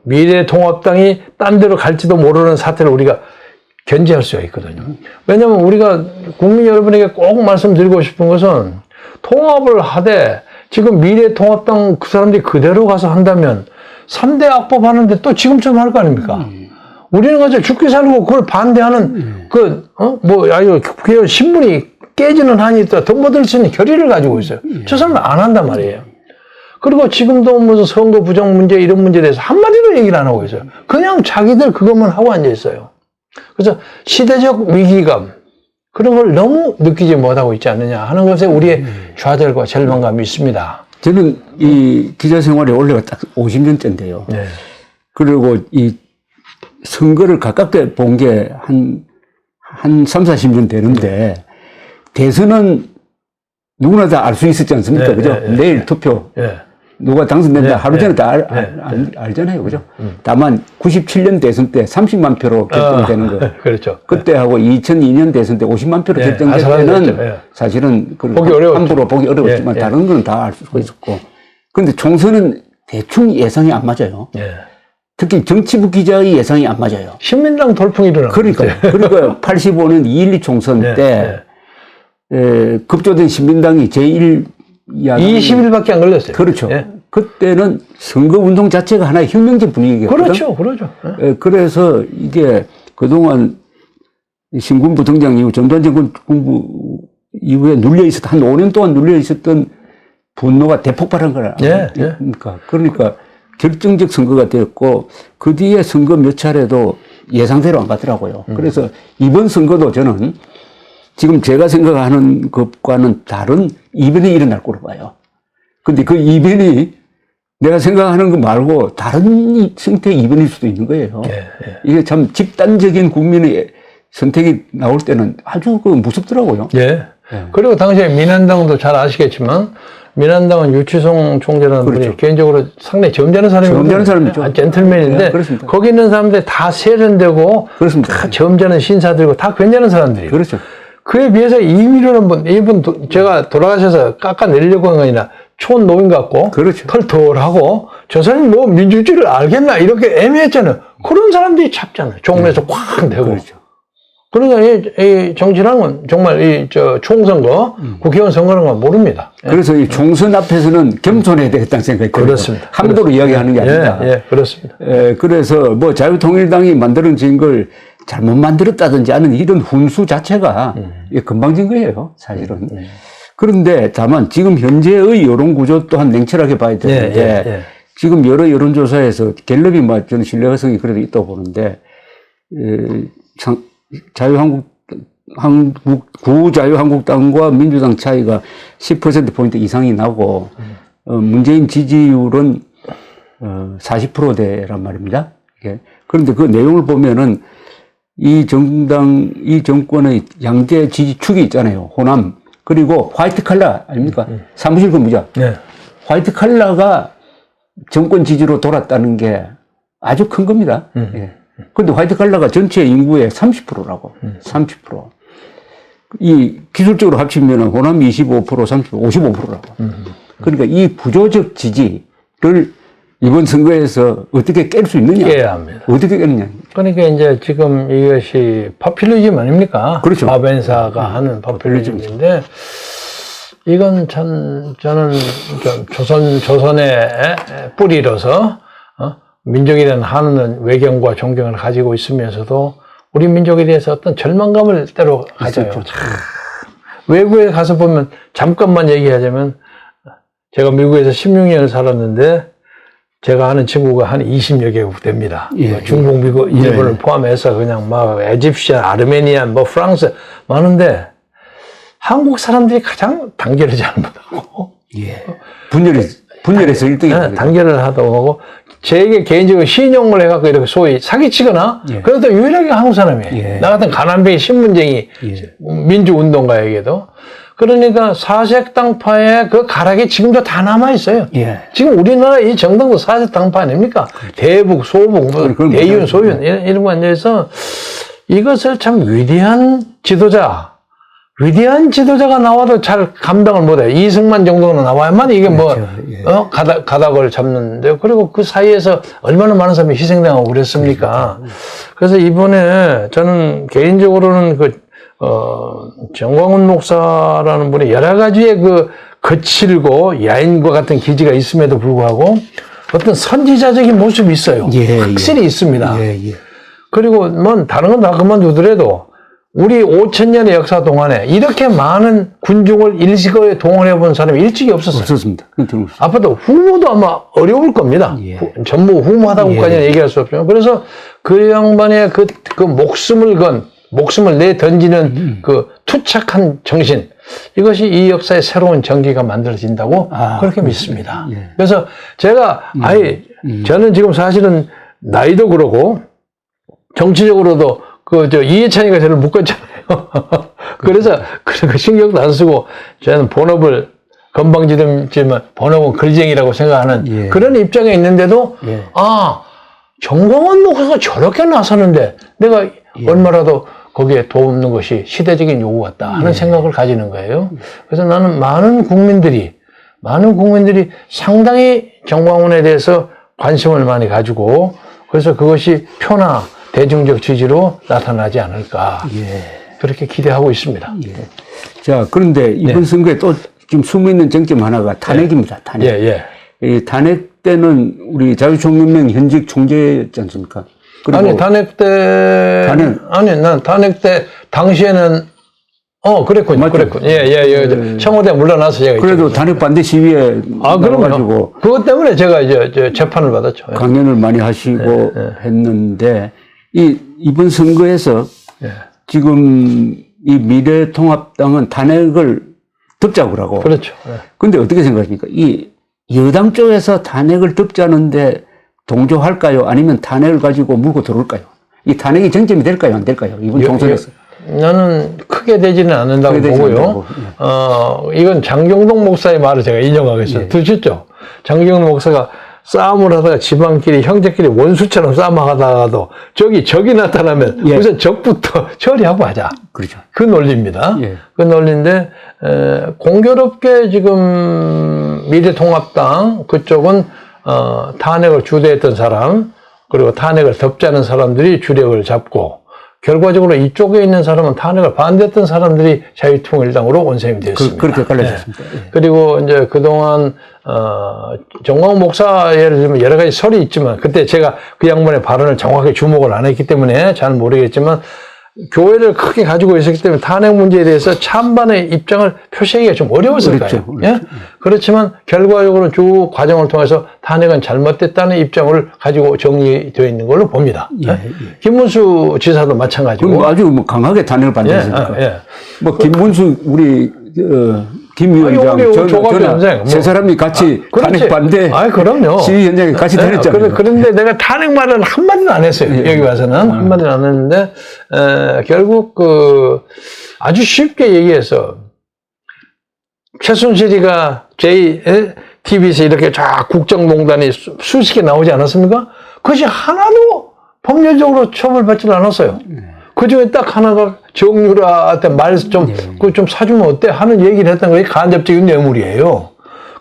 미래통합당이 딴 데로 갈지도 모르는 사태를 우리가 견제할 수가 있거든요. 왜냐하면 우리가 국민 여러분에게 꼭 말씀드리고 싶은 것은, 통합을 하되 지금 미래통합당 그 사람들이 그대로 가서 한다면 3대 악법 하는데 또 지금처럼 할 거 아닙니까? 우리는 가서 죽기 살고 그걸 반대하는 국회의원 신분이 깨지는 한이 있다. 돈 받을 수 있는 결의를 가지고 있어요. 저 사람은 안 한단 말이에요. 그리고 지금도 무슨 선거 부정 문제 이런 문제에 대해서 한마디도 얘기를 안 하고 있어요. 그냥 자기들 그것만 하고 앉아 있어요. 그래서 시대적 위기감, 그런 걸 너무 느끼지 못하고 있지 않느냐 하는 것에 우리의 좌절과 절망감이 있습니다. 저는 이 기자 생활에 올해가 딱 50년째인데요. 그리고 이 선거를 가깝게 본 게 한 3, 40년 되는데, 대선은 누구나 다 알 수 있었지 않습니까? 그죠? 내일 투표. 누가 당선된다 하루 전에 다 알잖아요. 그죠? 다만 97년 대선 때 30만 표로 결정되는 거. 그렇죠. 그때하고 2002년 대선 때 50만 표로 결정될 때는 사실은 보기 어려웠죠. 함부로 보기 어려웠지만 다른 건 다 알 수 있었고. 그런데 총선은 대충 예상이 안 맞아요. 특히 정치부 기자의 예상이 안 맞아요. 신민당 돌풍이 일어나. 그러니까 85년 2.12 총선 때 급조된 신민당이 제1 야당 20일밖에 안 걸렸어요. 그렇죠. 예. 그때는 선거 운동 자체가 하나의 혁명적 분위기였거든. 그렇죠, 그렇죠. 예. 그래서 이게 그동안 신군 부통령 이후 전두환 정권 군부 이후에 눌려 있었던 한 5년 동안 눌려 있었던 분노가 대폭발한 거라. 예, 예. 그러니까 결정적 선거가 되었고 그 뒤에 선거 몇 차례도 예상대로 안 가더라고요. 그래서 이번 선거도 저는 지금 제가 생각하는 것과는 다른 이변이 일어날 거로 봐요. 근데 그 이변이 내가 생각하는 거 말고 다른 선택의 이변일 수도 있는 거예요. 예, 예. 이게 참 집단적인 국민의 선택이 나올 때는 아주 무섭더라고요. 예. 예. 그리고 당시에 민한당도 잘 아시겠지만 민한당은 유치송 총재라는 그렇죠. 분이 개인적으로 상당히 점잖은 사람이거든요. 점잖은 사람이죠. 아, 젠틀맨인데 네, 그렇습니다. 거기 있는 사람들이 다 세련되고 그렇습니다. 다 점잖은 신사들이고 다 괜찮은 사람들이에요. 그렇죠. 그에 비해서 이미로는 이분 제가 돌아가셔서 깎아내리려고 한 거 아니라 촌노인 같고 그렇죠. 털털하고 저 사람이 뭐 민주주의를 알겠나 이렇게 애매했잖아요. 그런 사람들이 잡잖아요. 종로에서 꽉 대고. 그렇죠. 그러니까 이 정치라는 건 정말 총선거, 국회의원 선거라는 건 모릅니다. 그래서 이 총선 앞에서는 겸손해야 되겠다는 생각이 들어요. 그렇습니다. 함부로 이야기하는 게 아니다. 예, 그렇습니다. 그래서 뭐 자유통일당이 만들어진 걸 잘못 만들었다든지 하는 이런 훈수 자체가 건방진 거예요, 사실은. 그런데 다만 지금 현재의 여론 구조 또한 냉철하게 봐야 되는데 지금 여러 여론조사에서 갤럽이 뭐 저는 신뢰성이 그래도 있다고 보는데 구자유한국당과 민주당 차이가 10%포인트 이상이 나고 문재인 지지율은 40%대란 말입니다. 그런데 그 내용을 보면은 이 정권의 양대 지지축이 있잖아요. 호남 그리고 화이트 칼라 아닙니까? 사무실 근무자. 화이트 칼라가 정권 지지로 돌았다는 게 아주 큰 겁니다. 그런데 화이트 칼라가 전체 인구의 30%라고. 30%. 이 기술적으로 합치면 호남이 25%, 30%, 55%라고. 그러니까 이 부조적 지지를 이번 선거에서 어떻게 깰 수 있느냐? 깨야 합니다. 어떻게 깨느냐? 그러니까 이제 지금 이것이 포퓰리즘 아닙니까? 그렇죠. 바벤사가 하는 포퓰리즘인데 이건 참 저는 조선의 뿌리로서 민족이라는 한우는 외경과 존경을 가지고 있으면서도 우리 민족에 대해서 어떤 절망감을 때로 가져요. 외국에 가서 보면 잠깐만 얘기하자면 제가 미국에서 16년을 살았는데 제가 아는 친구가 한 20여 개국 됩니다. 중국, 미국, 일본을 포함해서 그냥 막 에집시안, 아르메니안, 뭐 프랑스 많은데 한국 사람들이 가장 단결을 잘 못하고 분열해서 1등이 단결을 하다고 하고 제게 개인적으로 신용을 해갖고 이렇게 소위 사기치거나 그래도 유일하게 한국 사람이에요. 나 같은 가난뱅이 신문쟁이 민주운동가에게도 그러니까 사색당파의 그 가락이 지금도 다 남아있어요. 지금 우리나라 이 정당도 사색당파 아닙니까? 대북, 소북, 뭐 대윤, 소윤 이런 거 앉아서 이것을 참 위대한 지도자가 나와도 잘 감당을 못해요. 이승만 정도는 나와야만 이게 가닥을 잡는데요. 그리고 그 사이에서 얼마나 많은 사람이 희생당하고 그랬습니까? 그래서 이번에 저는 개인적으로는 정광훈 목사라는 분이 여러 가지의 거칠고 야인과 같은 기질가 있음에도 불구하고 어떤 선지자적인 모습이 있어요. 확실히 있습니다. 그리고 다른 건 다 그만두더라도 우리 5,000년의 역사 동안에 이렇게 많은 군중을 일시거에 동원해 본 사람이 일찍이 없었어요. 없었습니다. 앞으로도 후보도 아마 어려울 겁니다. 전부 후무하다고까지는 얘기할 수 없지만 그래서 그 양반의 그 목숨을 내 던지는 그 투착한 정신 이것이 이 역사의 새로운 전기가 만들어진다고 그렇게 믿습니다. 그래서 제가 저는 지금 사실은 나이도 그러고 정치적으로도 이해찬이가 저를 묶었잖아요. 그래서 신경도 안 쓰고 저는 본업을 건방지지만 본업은 글쟁이라고 생각하는 그런 입장에 있는데도 정광훈 목사가 저렇게 나서는데 내가 얼마라도 거기에 돕는 것이 시대적인 요구 같다 하는 생각을 가지는 거예요. 그래서 나는 많은 국민들이 상당히 정광훈에 대해서 관심을 많이 가지고 그래서 그것이 표나 대중적 지지로 나타나지 않을까. 그렇게 기대하고 있습니다. 예. 자, 그런데 이번 선거에 또 지금 숨어 있는 쟁점 하나가 탄핵입니다. 탄핵. 예, 예. 이 탄핵 때는 우리 자유총연맹 현직 총재였지 않습니까? 그리고 아니, 탄핵 때. 난 탄핵 때, 당시에는, 그랬군요. 맞죠? 그랬군요. 예. 청와대 물러나서 제가. 그래도 탄핵 반대 시위에 그럼요. 나와가지고 그것 때문에 제가 이제 재판을 받았죠. 강연을 많이 하시고 했는데, 이번 선거에서 지금 이 미래통합당은 탄핵을 덮자고 하고. 그렇죠. 근데 어떻게 생각하십니까? 이 여당 쪽에서 탄핵을 덮자는데 동조할까요? 아니면 탄핵을 가지고 물고 들어올까요? 이 탄핵이 쟁점이 될까요? 안 될까요? 이번 총선에서. 나는 크게 되지는 않는다고 보고요. 이건 장경동 목사의 말을 제가 인용하겠습니다. 들으셨죠? 장경동 목사가 싸움을 하다가 집안끼리, 형제끼리 원수처럼 싸움하다가도 적이 나타나면 우선 적부터 처리하고 하자. 그렇죠. 그 논리입니다. 그 논리인데, 공교롭게 지금 미래통합당 그쪽은, 탄핵을 주도했던 사람, 그리고 탄핵을 덮자는 사람들이 주력을 잡고, 결과적으로 이쪽에 있는 사람은 탄핵을 반대했던 사람들이 자유통일당으로 온셈이 됐습니다. 그렇게 갈라졌습니다. 그리고 이제 그동안, 정광훈 목사 예를 들면 여러 가지 설이 있지만, 그때 제가 그 양반의 발언을 정확하게 주목을 안 했기 때문에 잘 모르겠지만, 교회를 크게 가지고 있었기 때문에 탄핵 문제에 대해서 찬반의 입장을 표시하기가 좀 어려웠을 거예요. 예? 그렇지만 결과적으로 쭉 과정을 통해서 탄핵은 잘못됐다는 입장을 가지고 정리되어 있는 걸로 봅니다. 김문수 지사도 마찬가지고. 아주 강하게 탄핵을 반대했으니까. 뭐 김문수 우리 김 위원장, 저나 세 사람이 같이 탄핵 반대 그럼요. 시위 현장에 같이 다녔잖아요. 그런데 내가 탄핵 말은 한마디도 안 했어요. 여기 와서는 한마디도 안 했는데 결국 아주 쉽게 얘기해서 최순실이가 JTBC에서 이렇게 쫙 국정농단이 수십 개 나오지 않았습니까? 그것이 하나도 법률적으로 처벌받지 않았어요. 그 중에 딱 하나가 정유라한테 그거 좀 사주면 어때? 하는 얘기를 했던 것이 간접적인 뇌물이에요.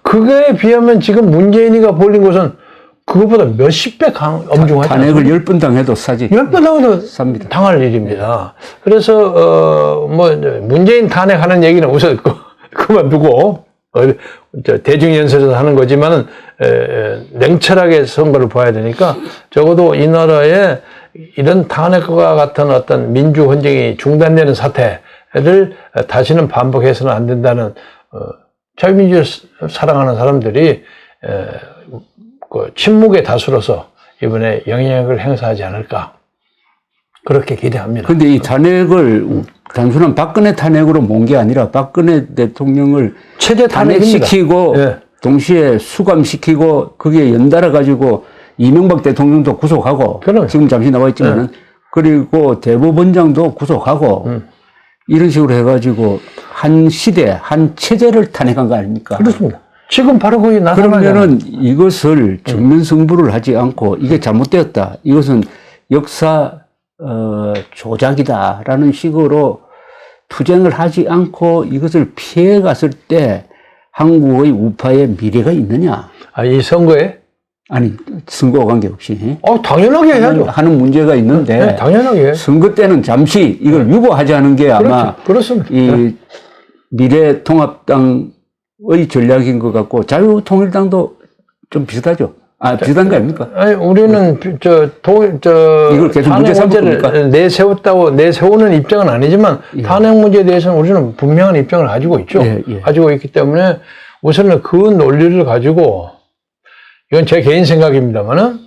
그거에 비하면 지금 문재인이가 벌린 것은 그것보다 몇십 배 엄중하지 않습니까? 탄핵을 10번 당해도 사지. 10번 당해도 삽니다. 당할 일입니다. 그래서, 문재인 탄핵하는 얘기는 우선 그만두고, 대중연설에서 하는 거지만은, 냉철하게 선거를 봐야 되니까, 적어도 이 나라에 이런 탄핵과 같은 어떤 민주 헌정이 중단되는 사태를 다시는 반복해서는 안 된다는 자유민주를 사랑하는 사람들이 그 침묵의 다수로서 이번에 영향력을 행사하지 않을까 그렇게 기대합니다. 그런데 이 탄핵을 단순한 박근혜 탄핵으로 모은 게 아니라 박근혜 대통령을 체제 탄핵시키고 동시에 수감시키고 거기에 연달아 가지고 이명박 대통령도 구속하고 지금 잠시 나와 있지만은 그리고 대법원장도 구속하고 이런 식으로 해가지고 한 시대 한 체제를 탄핵한 거 아닙니까? 그렇습니다. 지금 바로 거기 나타나잖아요. 그러면은 이것을 전면 승부를 하지 않고 이게 잘못되었다. 이것은 역사 조작이다라는 식으로 투쟁을 하지 않고 이것을 피해 갔을 때 한국의 우파의 미래가 있느냐? 이 선거에? 아니, 선거와 관계없이. 당연하게 해야죠. 하는 문제가 있는데. 당연하게. 선거 때는 잠시 이걸 유보하자는 게 아마. 그렇습니다. 이 미래통합당의 전략인 것 같고, 자유통일당도 좀 비슷하죠. 비슷한 거 아닙니까? 아니, 우리는, 이걸 계속 문제 문제를 내세우는 입장은 아니지만, 탄핵 문제에 대해서는 우리는 분명한 입장을 가지고 있죠. 가지고 있기 때문에 우선은 그 논리를 가지고, 이건 제 개인 생각입니다만은,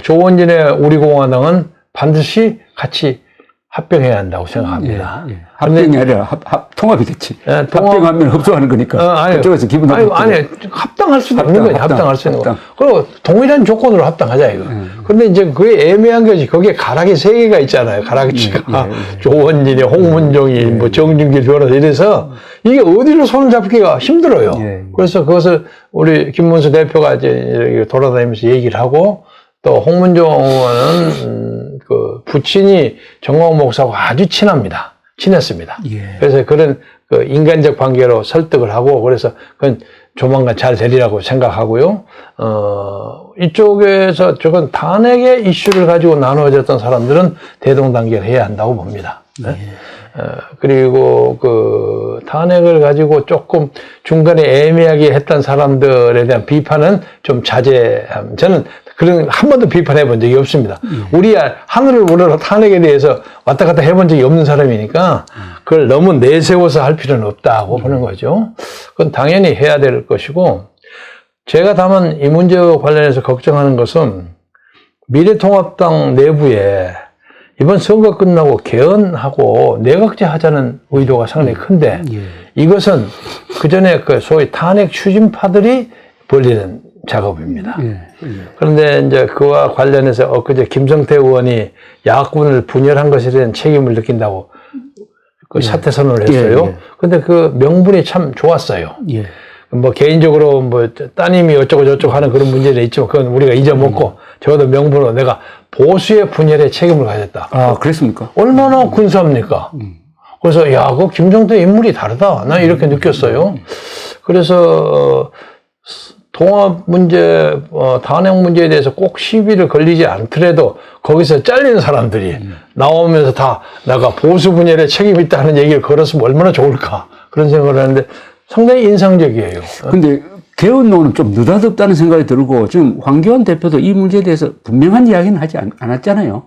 조원진의 우리공화당은 반드시 같이 합병해야 한다고 생각합니다. 합병이 아니라 통합이겠지. 합병하면 흡수하는 거니까. 그쪽에서 기분 나쁘죠. 아니, 합당할 수도 있는 거예요. 합당할 수 있는 거. 그리고 동일한 조건으로 합당하자, 이거. 근데 이제 그게 애매한 것이 거기에 가락이 3개가 있잖아요. 가락지가. 조원진이, 홍문종이, 뭐 정준길 변호사 이래서 이게 어디로 손을 잡기가 힘들어요. 그래서 그것을 우리 김문수 대표가 이제 돌아다니면서 얘기를 하고 또 홍문종 의원은 그 부친이 정광훈 목사하고 아주 친했습니다. 그래서 그런 그 인간적 관계로 설득을 하고 그래서 그건 조만간 잘 되리라고 생각하고요. 이쪽에서 저건 탄핵의 이슈를 가지고 나누어졌던 사람들은 대동단결해야 한다고 봅니다. 네? 그리고 그 탄핵을 가지고 조금 중간에 애매하게 했던 사람들에 대한 비판은 좀 자제함. 저는 그런 한 번도 비판해 본 적이 없습니다. 우리 하늘을 우러러 탄핵에 대해서 왔다 갔다 해본 적이 없는 사람이니까 그걸 너무 내세워서 할 필요는 없다고 보는 거죠. 그건 당연히 해야 될 것이고, 제가 다만 이 문제와 관련해서 걱정하는 것은 미래통합당 내부에 이번 선거 끝나고 개헌하고 내각제 하자는 의도가 상당히 큰데, 이것은 그 전에 그 소위 탄핵 추진파들이 벌리는 작업입니다. 그런데 이제 그와 관련해서 엊그제 김성태 의원이 야권을 분열한 것에 대한 책임을 느낀다고 그 사퇴 선언을 했어요. 근데 그 명분이 참 좋았어요. 뭐 개인적으로 뭐 따님이 어쩌고 저쩌고 하는 그런 문제는 있지만 그건 우리가 잊어먹고 적어도 명분으로 내가 보수의 분열에 책임을 가졌다. 아, 그랬습니까? 얼마나 근사합니까? 그래서 야, 그 김성태 인물이 다르다. 난 이렇게 느꼈어요. 그래서 통합 문제, 탄핵 문제에 대해서 꼭 시비를 걸리지 않더라도 거기서 잘리는 사람들이 나오면서 다 내가 보수 분열에 책임이 있다는 얘기를 걸었으면 얼마나 좋을까. 그런 생각을 하는데 상당히 인상적이에요. 근데 개헌론은 좀 느닷없다는 생각이 들고, 지금 황교안 대표도 이 문제에 대해서 분명한 이야기는 하지 않았잖아요.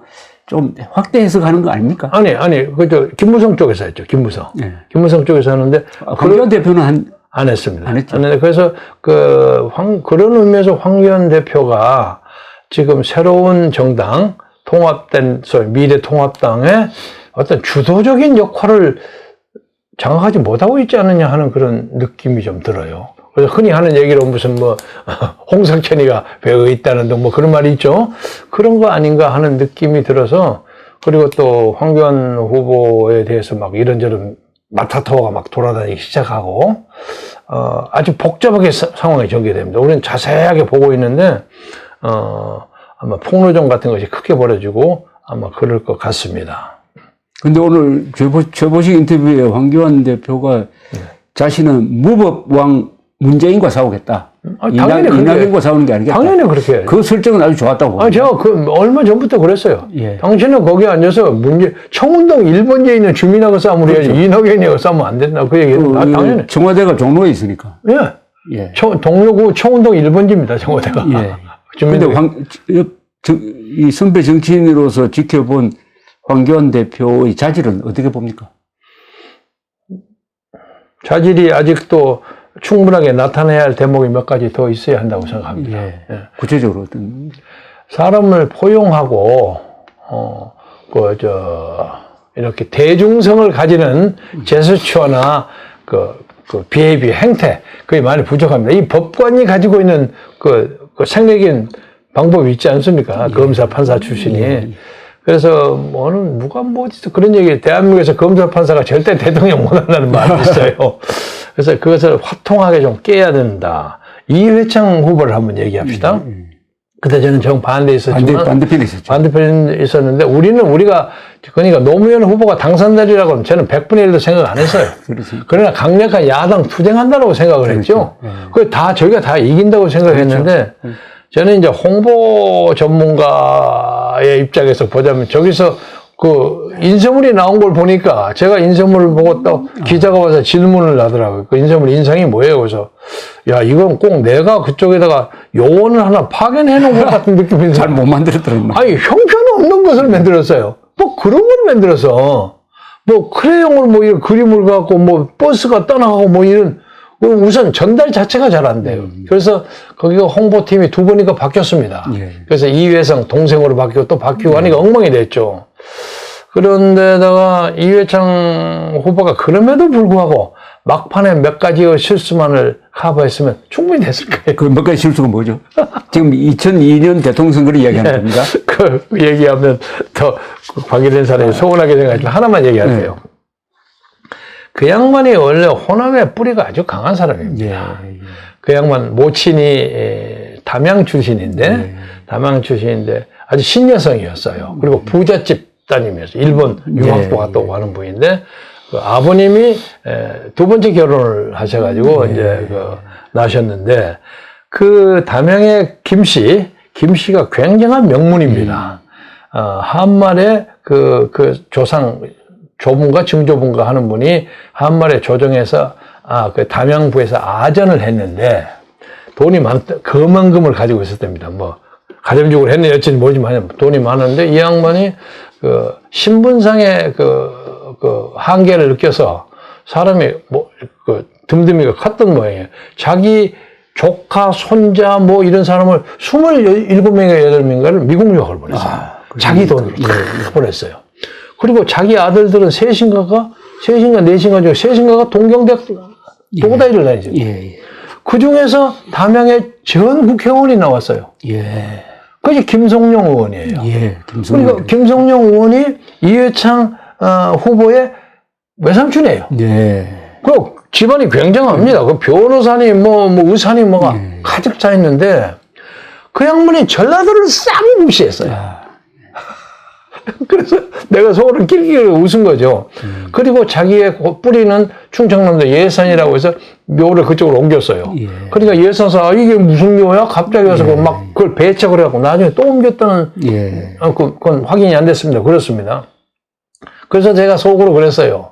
좀 확대 해석하는 거 아닙니까? 아니, 그저 김무성 쪽에서 했죠. 김무성. 김무성 쪽에서 하는데 황교안 대표는 안 했습니다. 안 했죠. 그래서 그런 의미에서 황교안 대표가 지금 새로운 정당 통합된 소위 미래통합당의 어떤 주도적인 역할을 장악하지 못하고 있지 않느냐 하는 그런 느낌이 좀 들어요. 그래서 흔히 하는 얘기로 무슨 뭐 홍석천이가 배에 있다는 등 뭐 그런 말이 있죠. 그런 거 아닌가 하는 느낌이 들어서, 그리고 또 황교안 후보에 대해서 막 이런저런 마타토가 막 돌아다니기 시작하고, 아주 복잡하게 상황이 전개됩니다. 우리는 자세하게 보고 있는데, 아마 폭로전 같은 것이 크게 벌어지고 아마 그럴 것 같습니다. 근데 오늘 최보식 인터뷰에 황교안 대표가 자신은 무법왕 문재인과 싸우겠다. 당연히 이낙연과 싸우는 게 아니겠다. 당연히 그렇게. 그 설정은 아주 좋았다고 봅니다. 제가 얼마 전부터 그랬어요. 당신은 거기 앉아서 청운동 1번지에 있는 주민하고 싸움을 해야지 이낙연이하고 싸우면 안 된다. 그 얘기는 당연히. 청와대가 종로에 있으니까. 동료구 청운동 1번지입니다. 청와대가. 그런데 이 선배 정치인으로서 지켜본 황교안 대표의 자질은 어떻게 봅니까? 자질이 아직도 충분하게 나타내야 할 대목이 몇 가지 더 있어야 한다고 생각합니다. 구체적으로 어떤? 사람을 포용하고, 이렇게 대중성을 가지는 제스처나 비헤이비어 행태, 그게 많이 부족합니다. 이 법관이 가지고 있는 생명적인 방법이 있지 않습니까? 검사, 판사 출신이. 그래서 누가 어디서 그런 얘기, 대한민국에서 검사, 판사가 절대 대통령 못 한다는 말이 있어요. 그래서 그것을 화통하게 좀 깨야 된다. 이회창 후보를 한번 얘기합시다. 그때 저는 정반대에 있었지만. 반대편에 있었죠. 반대편에 있었는데, 그러니까 노무현 후보가 당선되리라고 하면 저는 100분의 1도 생각 안 했어요. 그러나 강력한 야당 투쟁한다라고 생각을 했죠. 저희가 다 이긴다고 생각했는데, 저는 이제 홍보 전문가의 입장에서 보자면 저기서 인쇄물이 나온 걸 보니까 제가 인쇄물을 보고 또 기자가 와서 질문을 하더라고요. 그 인쇄물 인상이 뭐예요? 그래서 야, 이건 꼭 내가 그쪽에다가 요원을 하나 파견해 놓은 것 같은 느낌이 들어요. 잘 못 만들었더라고요. 아니, 형편없는 것을 만들었어요. 뭐 그런 걸 만들어서 크레용을 이런 그림을 갖고 버스가 떠나가고 이런, 우선 전달 자체가 잘 안 돼요. 그래서 거기가 홍보팀이 2번인가 바뀌었습니다. 그래서 이회성 동생으로 바뀌고 또 바뀌고 하니까 엉망이 됐죠. 그런데다가 이회창 후보가 그럼에도 불구하고 막판에 몇 가지의 실수만을 커버했으면 충분히 됐을 거예요. 그 몇 가지 실수가 뭐죠? 지금 2002년 대통령 선거를 이야기하는 겁니다. 그 얘기하면 더 관계된 사람이 서운하게 생각하지만 하나만 얘기할게요. 그 양반이 원래 호남의 뿌리가 아주 강한 사람입니다. 그 양반 모친이 담양 출신인데 아주 신여성이었어요. 그리고 부잣집 따님이었어요. 일본 유학도 갔다 오고 하는 분인데, 아버님이 2번째 결혼을 하셔가지고 이제 나셨는데 그 담양의 김씨가 굉장한 명문입니다. 한말에 그 조상 조분가 증조분가 하는 분이 한말에 조정해서 그 담양부에서 아전을 했는데 돈이 그만큼을 가지고 있었답니다. 뭐 가정적으로 했네 여친이 모르지만 돈이 많은데 이 양반이 그 신분상의 그 한계를 느껴서 사람이 그 듬듬이가 컸던 모양이에요. 자기 조카, 손자 뭐 이런 사람을 27명인가 8명인가를 미국 유학을 보냈어요. 자기 돈으로 다 보냈어요. 그리고 자기 아들들은 셋인가가 넷인가 셋인가가 동경대학 도다이를 다니죠. 예. 그 중에서 담양의 전 국회의원이 나왔어요. 예. 그게 김성룡 의원이에요. 예. 그러니까 김성룡 의원이 이회창 후보의 외삼촌이에요. 네. 그 집안이 굉장합니다. 그 변호사님, 뭐 의사님, 뭐가 가득 차 있는데, 그 양반이 전라도를 싹 무시했어요. 그래서 내가 속으로 낄낄 웃은 거죠. 그리고 자기의 뿌리는 충청남도 예산이라고 해서 묘를 그쪽으로 옮겼어요. 예. 그러니까 예산사, 이게 무슨 묘야? 갑자기 와서 막 그걸 배척을 해갖고 나중에 또 옮겼다는, 예. 그건 확인이 안 됐습니다. 그렇습니다. 그래서 제가 속으로 그랬어요.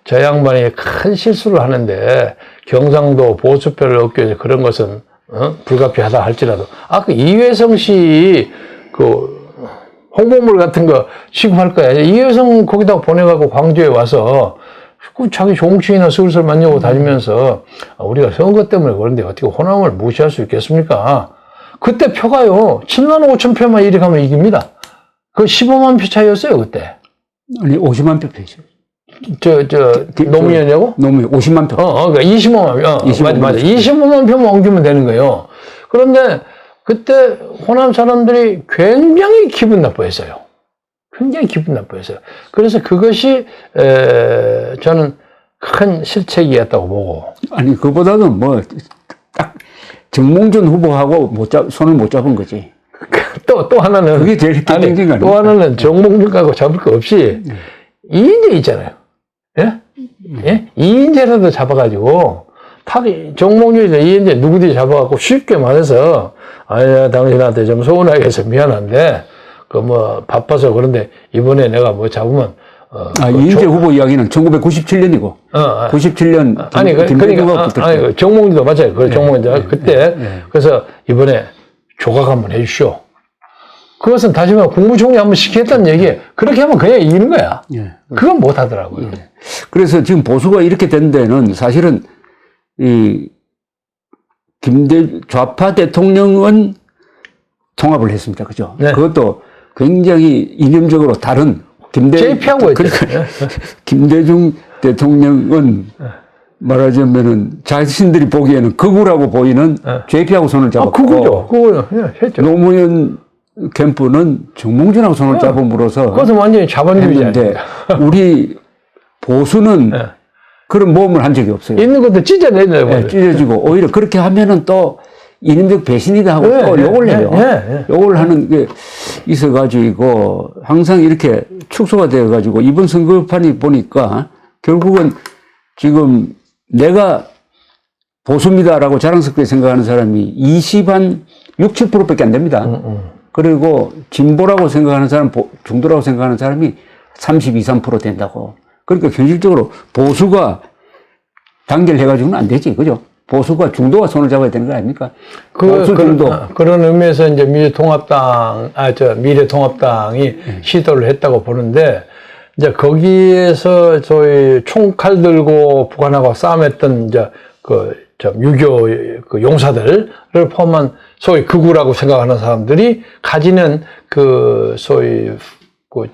저 양반이 큰 실수를 하는데 경상도 보수표를 얻기 위해서 그런 것은 불가피하다 할지라도 그 이회성 씨 그 홍보물 같은 거 취급할 거야. 이회성 거기다가 보내갖고 광주에 와서 그 자기 종친이나 슬슬 만나고 다니면서 우리가 선거 때문에 그런데 어떻게 호남을 무시할 수 있겠습니까? 그때 표가요 7만 5천 표만 이렇게 하면 이깁니다. 그 15만 표 차이였어요 그때. 아니 50만 표 표죠. 노무현이냐고? 노무현 50만 표. 그러니까 25만 표. 맞아. 25만 표만 옮기면 되는 거예요. 그런데 그때 호남 사람들이 굉장히 기분 나빠했어요. 굉장히 기분 나빠했어요. 그래서 그것이 저는 큰 실책이었다고 보고. 아니 그보다는 뭐 딱 정몽준 후보하고 손을 못 잡은 거지. 또 하나는 그게 제일 결정적인 거 아닙니까? 또 하나는 정몽준하고 잡을 거 없이 이인재 있잖아요. 예? 예? 이인재라도 잡아가지고 정몽준이나 이인재 누구든지 잡아갖고 쉽게 말해서 아니야 당신한테 좀 서운하게 해서 미안한데 그 뭐 바빠서 그런데 이번에 내가 뭐 잡으면 이인재 후보 이야기는 1997년이고 97년 그러니까 정몽준도 맞아요. 그 정몽준 그때 그래서 이번에 조각 한번 해주시오. 그것은 다시 말해 국무총리 한번 시키겠다는 얘기에 그렇게 하면 그냥 이기는 거야. 그건 못 하더라고요. 그래서 지금 보수가 이렇게 된 데는 사실은 이 좌파 대통령은 통합을 했습니다. 그죠? 네. 그것도 굉장히 이념적으로 다른 JP하고 했죠. 김대중 대통령은 말하자면은 자신들이 보기에는 극우라고 보이는 JP하고 손을 잡았고 그거죠. 했죠. 노무현 캠프는 정몽준하고 손을 잡음으로써 그것은 완전히 자본주의자. 했는데 우리 보수는 그런 모험을 한 적이 없어요. 있는 것도 찢어내려고. 네, 찢어지고 오히려 그렇게 하면은 또 이념적 배신이다 하고 또 욕을 해요. 욕을 하는 게 있어가지고 항상 이렇게 축소가 되어가지고 이번 선거판이 보니까 결국은 지금 내가 보수입니다라고 자랑스럽게 생각하는 사람이 20 한 6, 7%밖에 안 됩니다. 그리고 진보라고 생각하는 사람, 중도라고 생각하는 사람이 32, 3% 된다고. 그러니까 현실적으로 보수가 단결해가지고는 안 되지. 그죠? 보수가 중도와 손을 잡아야 되는 거 아닙니까? 보수 중도. 그런 의미에서 이제 미래통합당이 시도를 했다고 보는데, 이제 거기에서 저희 총칼 들고 북한하고 싸움했던 이제 유교 그 용사들을 포함한 소위 극우라고 생각하는 사람들이 가지는 그 소위 그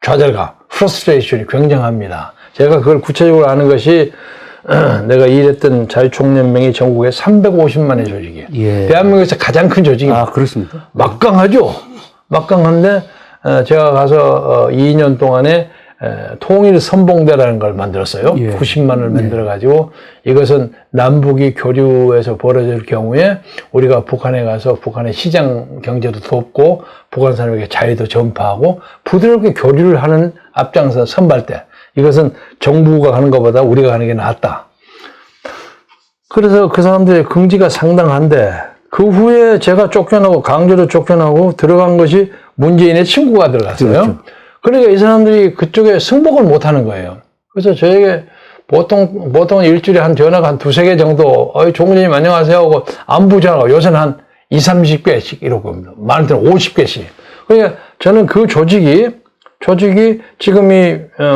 좌절감, 프러스트레이션이 굉장합니다. 제가 그걸 구체적으로 아는 것이 내가 일했던 자유총연맹이 전국에 350만의 조직이에요. 예. 대한민국에서 가장 큰 조직입니다. 그렇습니까? 막강하죠. 막강한데 제가 가서 2년 동안에 통일 선봉대라는 걸 만들었어요. 90만을 만들어가지고 이것은 남북이 교류에서 벌어질 경우에 우리가 북한에 가서 북한의 시장 경제도 돕고 북한 사람에게 자유도 전파하고 부드럽게 교류를 하는 앞장서 선발대. 이것은 정부가 가는 것보다 우리가 가는 게 낫다. 그래서 그 사람들의 긍지가 상당한데 그 후에 제가 쫓겨나고 강제로 쫓겨나고 들어간 것이 문재인의 친구가 들어갔어요. 그렇죠. 그러니까 이 사람들이 그쪽에 승복을 못 하는 거예요. 그래서 저에게 보통 일주일에 한 전화가 한 두세 개 정도, 총재님 안녕하세요 하고 안부 전화가 요새는 한 20, 30개씩 이러고 많을 때는 50개씩. 그러니까 저는 그 조직이 지금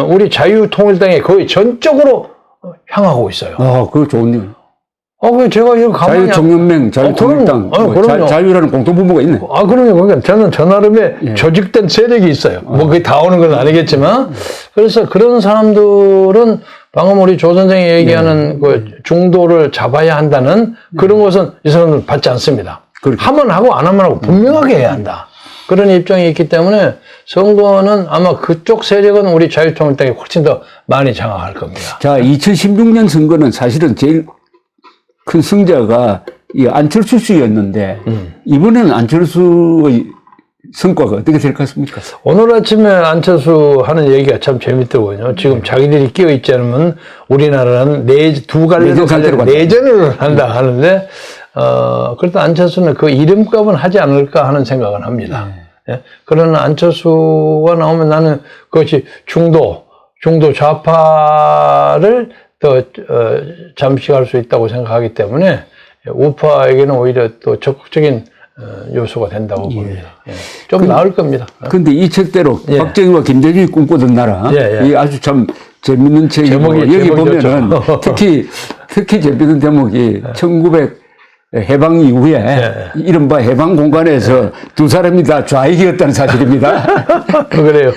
우리 자유통일당에 거의 전적으로 향하고 있어요. 그거 좋은 일. 제가 이거 가만히. 자유정연맹, 자유통일당, 그럼요. 자유라는 공통분모가 있네. 그럼요. 그러니까 저는 저 나름의 조직된 세력이 있어요. 뭐 그게 다 오는 건 아니겠지만. 그래서 그런 사람들은 방금 우리 조 선생이 얘기하는 그 중도를 잡아야 한다는 그런 것은 이 사람들은 받지 않습니다. 그렇죠. 하면 하고 안 하면 하고 분명하게 해야 한다. 그런 입장이 있기 때문에 선거는 아마 그쪽 세력은 우리 자유통일당이 훨씬 더 많이 장악할 겁니다. 자, 2016년 선거는 사실은 제일 큰 승자가 이 안철수 씨였는데 이번에는 안철수의 성과가 어떻게 될 것 같습니까? 오늘 아침에 안철수 하는 얘기가 참 재밌더군요. 지금 자기들이 끼어 있지 않으면 우리나라는 두 갈래로 내전을 한다 하는데, 그래도 안철수는 그 이름값은 하지 않을까 하는 생각은 합니다. 예? 그러나 안철수가 나오면 나는 그것이 중도 좌파를 더 잠식할 수 있다고 생각하기 때문에 우파에게는 오히려 또 적극적인 요소가 된다고 봅니다. 예. 좀 나을 겁니다. 근데 이 책대로 박정희와 김대중이 꿈꾸던 나라, 이 아주 참 재밌는 책이고 여기 보면은 특히 재밌는 대목이 1900 해방 이후에 이른바 해방 공간에서 두 사람이 다 좌익이었다는 사실입니다. 그래요.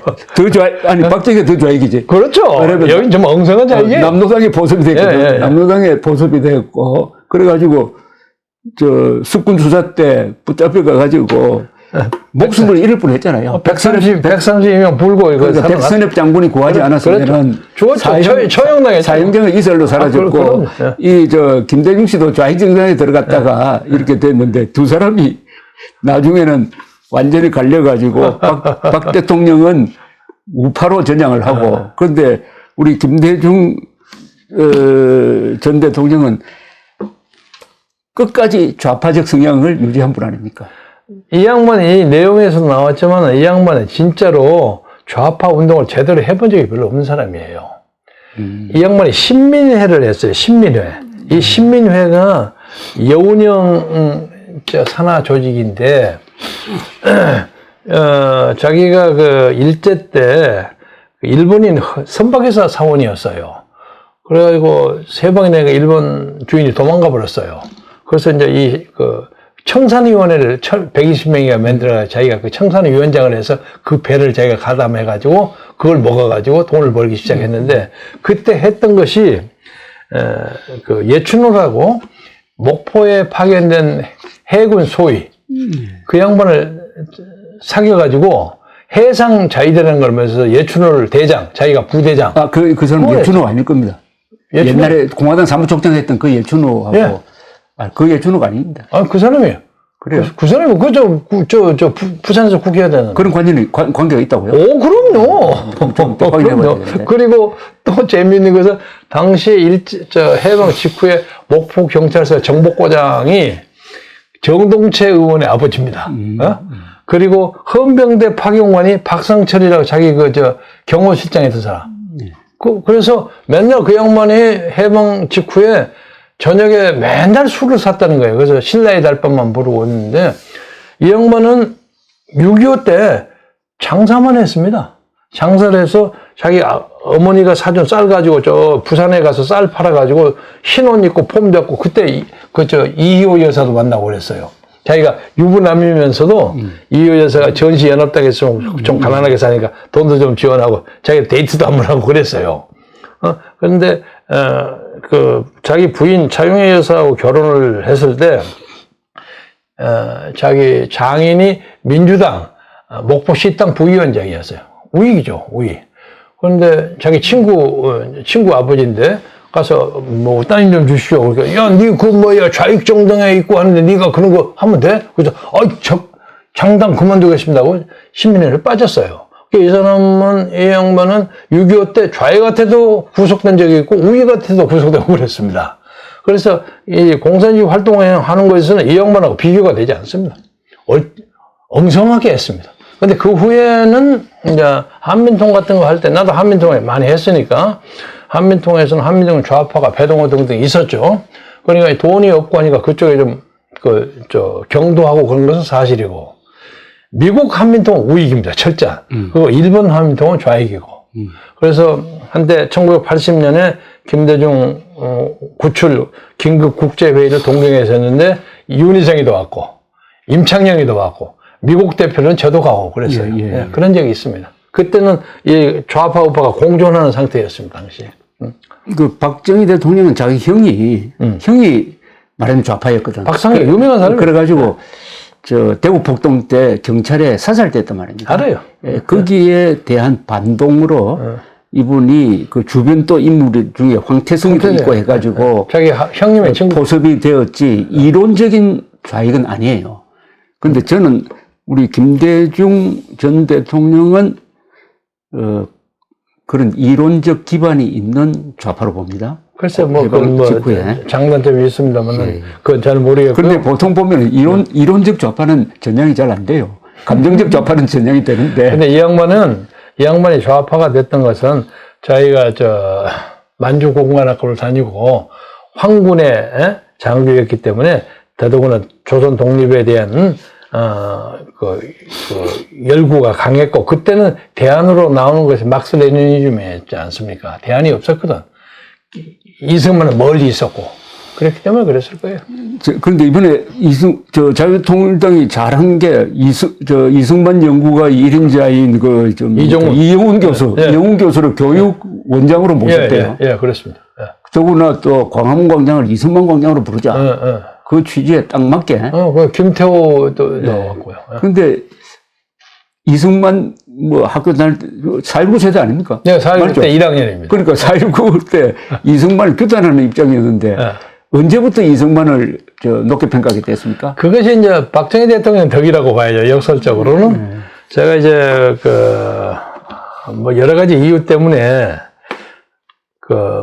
박정희가 더 좌익이지. 그렇죠. 여기 좀 엉성한 좌익이. 남로당의 보섭이 됐거든. 남로당의 보섭이 됐고, 그래가지고, 숙군 수사 때 붙잡혀가가지고, 목숨을 잃을 뻔 했잖아요. 130명 불고, 그러니까 백선엽 장군이 구하지 않았으면, 처형당했죠. 사형장을 이슬로 사라졌고, 김대중 씨도 좌익정당에 들어갔다가 이렇게 됐는데, 두 사람이 나중에는 완전히 갈려가지고, 박 대통령은 우파로 전향을 하고, 그런데 우리 김대중 전 대통령은 끝까지 좌파적 성향을 유지한 분 아닙니까? 이 양반이 내용에서 나왔지만 이 양반은 진짜로 좌파 운동을 제대로 해본 적이 별로 없는 사람이에요. 이 양반이 신민회를 했어요. 신민회. 이 신민회가 여운형 산하 조직인데 자기가 그 일제 때 일본인 선박회사 사원이었어요. 그래가지고 세 번이나 일본 주인이 도망가 버렸어요. 그래서 이제 청산위원회를 120명이가 만들어가지고 자기가 그 청산위원장을 해서 그 배를 자기가 가담해가지고 그걸 먹어가지고 돈을 벌기 시작했는데 그때 했던 것이 그 예춘호라고 목포에 파견된 해군 소위 그 양반을 사귀어가지고 해상 자위대라는 걸 하면서 예춘호를 대장, 자기가 부대장. 그 사람 예춘호 아닐 겁니다. 옛날에 공화당 사무총장 했던 그 예춘호하고. 그 예춘호가 아닙니다. 그 사람이에요. 그래요? 그 사람이 부산에서 국회의원 그런 관계가 있다고요? 그럼요. 그럼요. 그리고 또 재미있는 것은 당시에 해방 직후에 목포 경찰서 정복과장이 정동채 의원의 아버지입니다. 그리고 헌병대 파견관이 박상철이라고 자기 경호실장에 있던 사람. 그래서 맨날 그 양반이 해방 직후에 저녁에 맨날 술을 샀다는 거예요. 그래서 신라의 달밤만 부르고 있는데 이 양반은 6.25 때 장사만 했습니다. 장사를 해서 자기 어머니가 사준 쌀 가지고 부산에 가서 쌀 팔아가지고 흰 옷 입고 폼 잡고 그때 이희호 여사도 만나고 그랬어요. 자기가 유부남이면서도 이희호 여사가 전시연합당에서 좀 가난하게 사니까 돈도 좀 지원하고 자기 데이트도 한번 하고 그랬어요. 그런데 자기 부인 차용혜 여사하고 결혼을 했을 때 자기 장인이 민주당 목포시당 부위원장이었어요. 우익이죠, 우익. 그런데 자기 친구 아버지인데 가서 따님 좀 주시오. 그러니까 야, 니 좌익 정당에 있고 하는데 니가 그런 거 하면 돼? 그래서 장당 그만두겠습니다고 신민회를 빠졌어요. 이 양반은 6.25 때 좌익한테도 구속된 적이 있고 우익한테도 구속되고 그랬습니다. 그래서 이 공산주의 활동하는 것에서는 이 양반하고 비교가 되지 않습니다. 엉성하게 했습니다. 근데 그 후에는 이제 한민통 같은 거 할 때 나도 한민통에 많이 했으니까 한민통에서는 한민통 좌파가 배동호 등등 있었죠. 그러니까 돈이 없고 하니까 그쪽에 좀 경도하고 그런 것은 사실이고 미국 한민통은 우익입니다. 철저한. 그리고 일본 한민통은 좌익이고. 그래서 한때 1980년에 김대중 구출 긴급 국제회의를 동경에서 했는데 윤희정이도 왔고 임창영이도 왔고 미국 대표는 저도 가고 그랬어요. 예, 그런 적이 있습니다. 그때는 이 좌파 우파가 공존하는 상태였습니다. 당시에. 그 박정희 대통령은 자기 형이 말하면 좌파였거든. 박상희 유명한 사람이에요. 그래가지고 저 대구 폭동 때 경찰에 사살됐단 말입니다. 알아요. 예, 거기에 대한 반동으로 이분이 그 주변 또 인물 중에 황태성이도 있고 해가지고 자기 형님의 친구 포섭이 되었지 이론적인 좌익은 아니에요. 근데 저는 우리 김대중 전 대통령은 그런 이론적 기반이 있는 좌파로 봅니다. 글쎄 해방 직후에. 장단점이 있습니다만 그건 잘 모르겠고요. 그런데 보통 보면 이론적 좌파는 전향이 잘 안 돼요. 감정적 좌파는 전향이 되는데. 근데 이 양반이 좌파가 됐던 것은 자기가 만주공관학교를 다니고 황군의 장교였기 때문에 더더구나 조선 독립에 대한 열구가 강했고 그때는 대안으로 나오는 것이 막스 레니니즘이었지 않습니까? 대안이 없었거든. 이승만은 멀리 있었고 그렇기 때문에 그랬을 거예요. 그런데 이번에 자유통일당이 잘한 게 이승만 연구가 1인자인 이영훈 교수, 이영훈 교수를 교육 원장으로 모셨대요. 예, 그렇습니다. 더구나 또 광화문 광장을 이승만 광장으로 부르자. 그 취지에 딱 맞게. 그 김태호도 나왔고요. 그런데 이승만 학교 다닐 때 4.19 세대 아닙니까? 네, 4.19 때 1학년입니다. 그러니까 4.19 때 이승만을 규탄하는 입장이었는데 언제부터 이승만을 높게 평가하게 됐습니까? 그것이 이제 박정희 대통령 덕이라고 봐야죠. 역설적으로는. 제가 이제 여러 가지 이유 때문에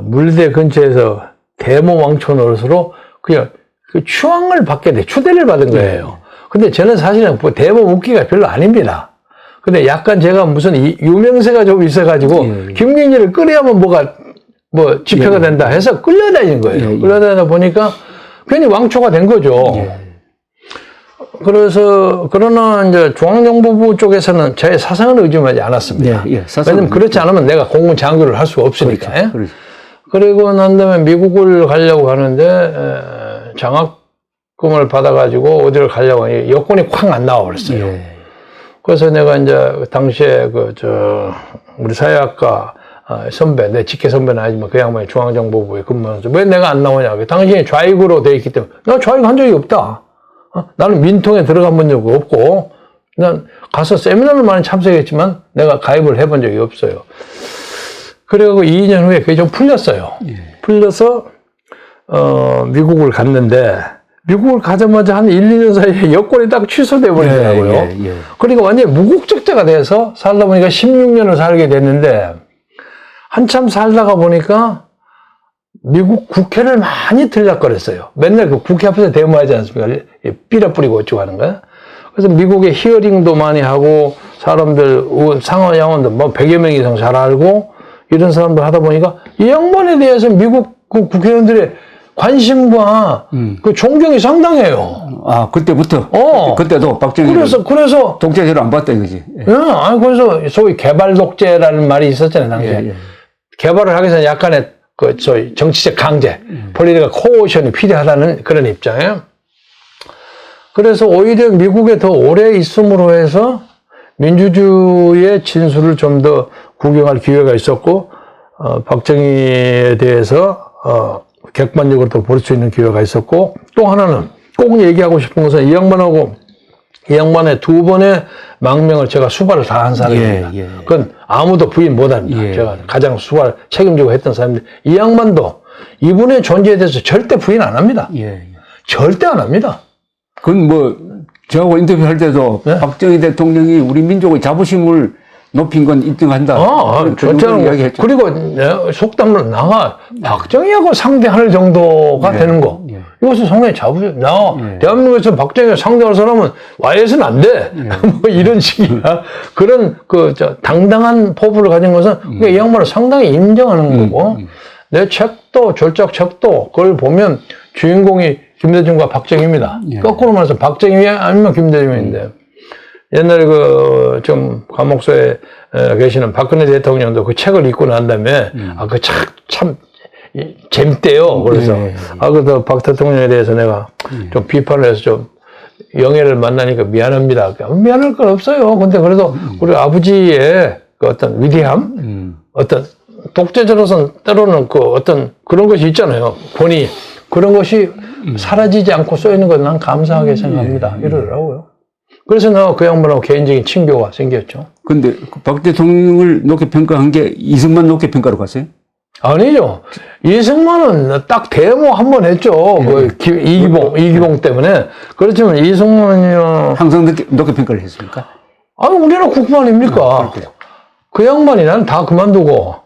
물대 근처에서 대모 왕초 노릇으로 그냥 추앙을 받게 돼, 추대를 받은 거예요. 근데 저는 사실은 대모 묵기가 별로 아닙니다. 근데 약간 제가 무슨 유명세가 좀 있어가지고 김경진을 끌어야만 집회가 된다 해서 끌려다니는 거예요. 끌려다니다 보니까 괜히 왕초가 된 거죠. 그러나 이제 중앙정보부 쪽에서는 제 사상을 의존하지 않았습니다. 왜냐면 그렇지 않으면 내가 공군 장교를 할 수가 없으니까. 그렇죠. 그리고 난 다음에 미국을 가려고 하는데 장학금을 받아가지고 어디를 가려고 하니 여권이 콱 안 나와 버렸어요. 그래서 내가 이제 당시에 우리 사회학과 선배, 내 직계 선배는 아니지만 그 양반이 중앙정보부에 근무하면서 왜 내가 안 나오냐. 당신이 좌익으로 돼 있기 때문에. 나 좌익 한 적이 없다. 나는 민통에 들어간 적이 없고, 난 가서 세미나를 많이 참석했지만 내가 가입을 해본 적이 없어요. 그리고 2년 후에 그게 좀 풀렸어요. 풀려서, 미국을 갔는데, 미국을 가자마자 한 1, 2년 사이에 여권이 딱 취소돼 버리더라고요. 그러니까 완전히 무국적자가 돼서 살다 보니까 16년을 살게 됐는데, 한참 살다가 보니까 미국 국회를 많이 들락거렸어요. 맨날 그 국회 앞에서 데모하지 않습니까? 삐라 뿌리고 어쩌고 하는 거야. 그래서 미국에 히어링도 많이 하고 사람들 상원 양원도 100여 명 이상 잘 알고 이런 사람들 하다 보니까 이 양반에 대해서 미국 그 국회의원들의 관심과 그 존경이 상당해요. 아, 그때부터? 그때도 박정희. 그래서. 독재제로 안 봤다 이거지. 그래서 소위 개발 독재라는 말이 있었잖아요, 당시에. 개발을 하기 위해서 약간의 소위 정치적 강제, 폴리티컬 코어션이 필요하다는 그런 입장이에요. 그래서 오히려 미국에 더 오래 있음으로 해서 민주주의의 진수를 좀 더 구경할 기회가 있었고, 박정희에 대해서, 객관적으로 또 볼 수 있는 기회가 있었고, 또 하나는 꼭 얘기하고 싶은 것은 이 양반의 2번의 망명을 제가 수발을 다 한 사람입니다. 그건 아무도 부인 못 합니다. 제가 가장 수발 책임지고 했던 사람인데, 이 양반도 이분의 존재에 대해서 절대 부인 안 합니다. 절대 안 합니다. 그건 저하고 인터뷰할 때도 박정희 대통령이 우리 민족의 자부심을 높인 건 인정한다. 절대로. 이야기했죠. 그리고 속담으로 나가 박정희하고 상대할 정도가 되는 거. 이것을 상당히 자부심. 대한민국에서 박정희가 상대할 사람은 와이에서는 안 돼. 뭐 이런 식이야. 그런 당당한 포부를 가진 것은 그러니까 이 양반을 상당히 인정하는 거고. 내 책도 졸작 책도 그걸 보면 주인공이 김대중과 박정희입니다. 거꾸로 말해서 박정희 아니면 김대중인데. 옛날에 좀 감옥소에 계시는 박근혜 대통령도 그 책을 읽고 난 다음에 그 참 재밌대요. 그래서 그 박 대통령에 대해서 내가 좀 비판을 해서 좀 영예를 만나니까 미안합니다. 미안할 건 없어요. 근데 그래도 우리 아버지의 그 어떤 위대함, 어떤 독재자로서는 때로는 어떤 그런 것이 있잖아요. 본이 그런 것이 사라지지 않고 써 있는 건 난 감사하게 생각합니다. 이러더라고요. 그래서 내가 그 양반하고 개인적인 친교가 생겼죠. 근데 박 대통령을 높게 평가한 게 이승만 높게 평가로 갔어요? 아니죠. 이승만은 딱 데모 한 번 했죠. 이기봉 때문에. 그렇지만 이승만이요. 항상 높게 평가를 했습니까? 아니, 우리나라 국부 아닙니까? 그 양반이 나는 다 그만두고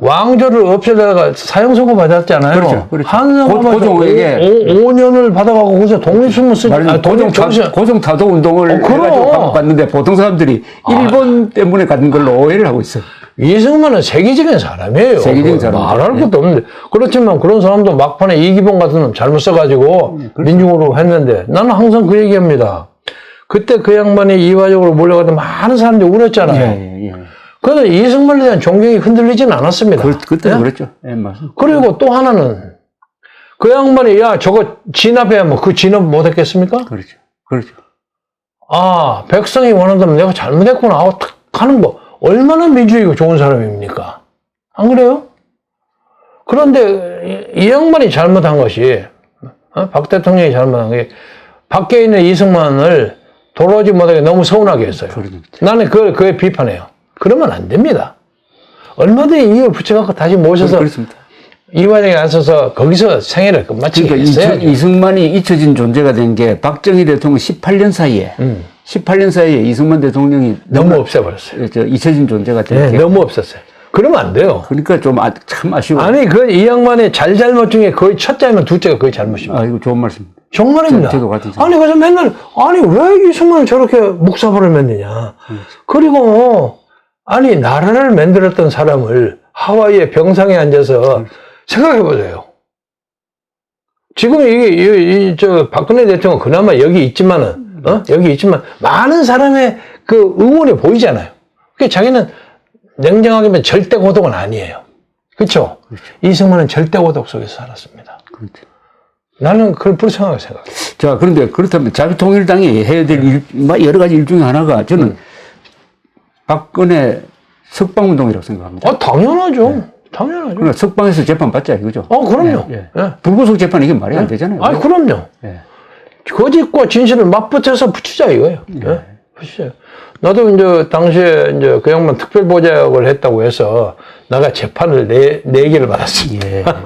왕조를 없애다가 사형선고 받았잖아요. 그렇죠. 고종에게 5년을 받아가고 거기서 독립신문 쓰지. 고종 타도 운동을 해가지고 갔는데 보통 사람들이 일본 때문에 가는 걸로 오해를 하고 있어요. 이승만은 세계적인 사람이에요. 세계적인 사람. 말할 것도 없는데. 그렇지만 그런 사람도 막판에 이기봉 같은 놈 잘못 써가지고 민중으로 했는데 나는 항상 그 얘기합니다. 그때 그 양반이 이화적으로 몰려가도 많은 사람들이 울었잖아요. 그래서 이승만에 대한 존경이 흔들리지는 않았습니다. 그때는 그랬죠. 맞습니다. 그리고 또 하나는 그 양반이 저거 진압해야 그 진압 못했겠습니까? 그렇죠. 백성이 원한다면 내가 잘못했구나 하고 탁 하는 거 얼마나 민주주의가 좋은 사람입니까? 안 그래요? 그런데 이 양반이 잘못한 것이 박 대통령이 잘못한 게 밖에 있는 이승만을 돌아오지 못하게 너무 서운하게 했어요. 나는 그걸 비판해요. 그러면 안 됩니다. 얼마든지 이유 붙여갖고 다시 모셔서 이화정에 앉아서 거기서 생애를 끝마치게 했어요. 이승만이 잊혀진 존재가 된 게 박정희 대통령 18년 사이에 18년 사이에 이승만 대통령이 너무 없애버렸어요. 잊혀진 존재가 된 게 너무 없었어요. 그러면 안 돼요. 그러니까 참 아쉬워요. 아니 이 양반의 잘잘못 중에 거의 첫째면 둘째가 거의 잘못입니다. 이거 좋은 말씀입니다. 정말입니다. 아니 그래서 맨날 왜 이승만을 저렇게 묵사발을 맺느냐. 그리고 아니 나라를 만들었던 사람을 하와이의 병상에 앉아서 생각해보세요. 지금 박근혜 대통령 그나마 여기 있지만 많은 사람의 그 응원이 보이잖아요. 그러니까 자기는 냉정하게 보면 절대 고독은 아니에요. 그렇죠? 이승만은 절대 고독 속에서 살았습니다. 나는 그걸 불쌍하게 생각해요. 자, 그런데 그렇다면 자유통일당이 해야 될 여러 가지 일 중에 하나가 저는 박근혜 석방운동이라고 생각합니다. 당연하죠. 당연하죠. 그러니까 석방에서 재판 받자 이거죠. 그럼요. 불구속 재판 이게 말이 안 되잖아요. 그럼요. 거짓과 진실을 맞붙여서 붙이자 이거예요. 붙이자. 나도 이제 당시에 그 양반 특별보좌역을 했다고 해서 나가 재판을 네 개를 받았습니다.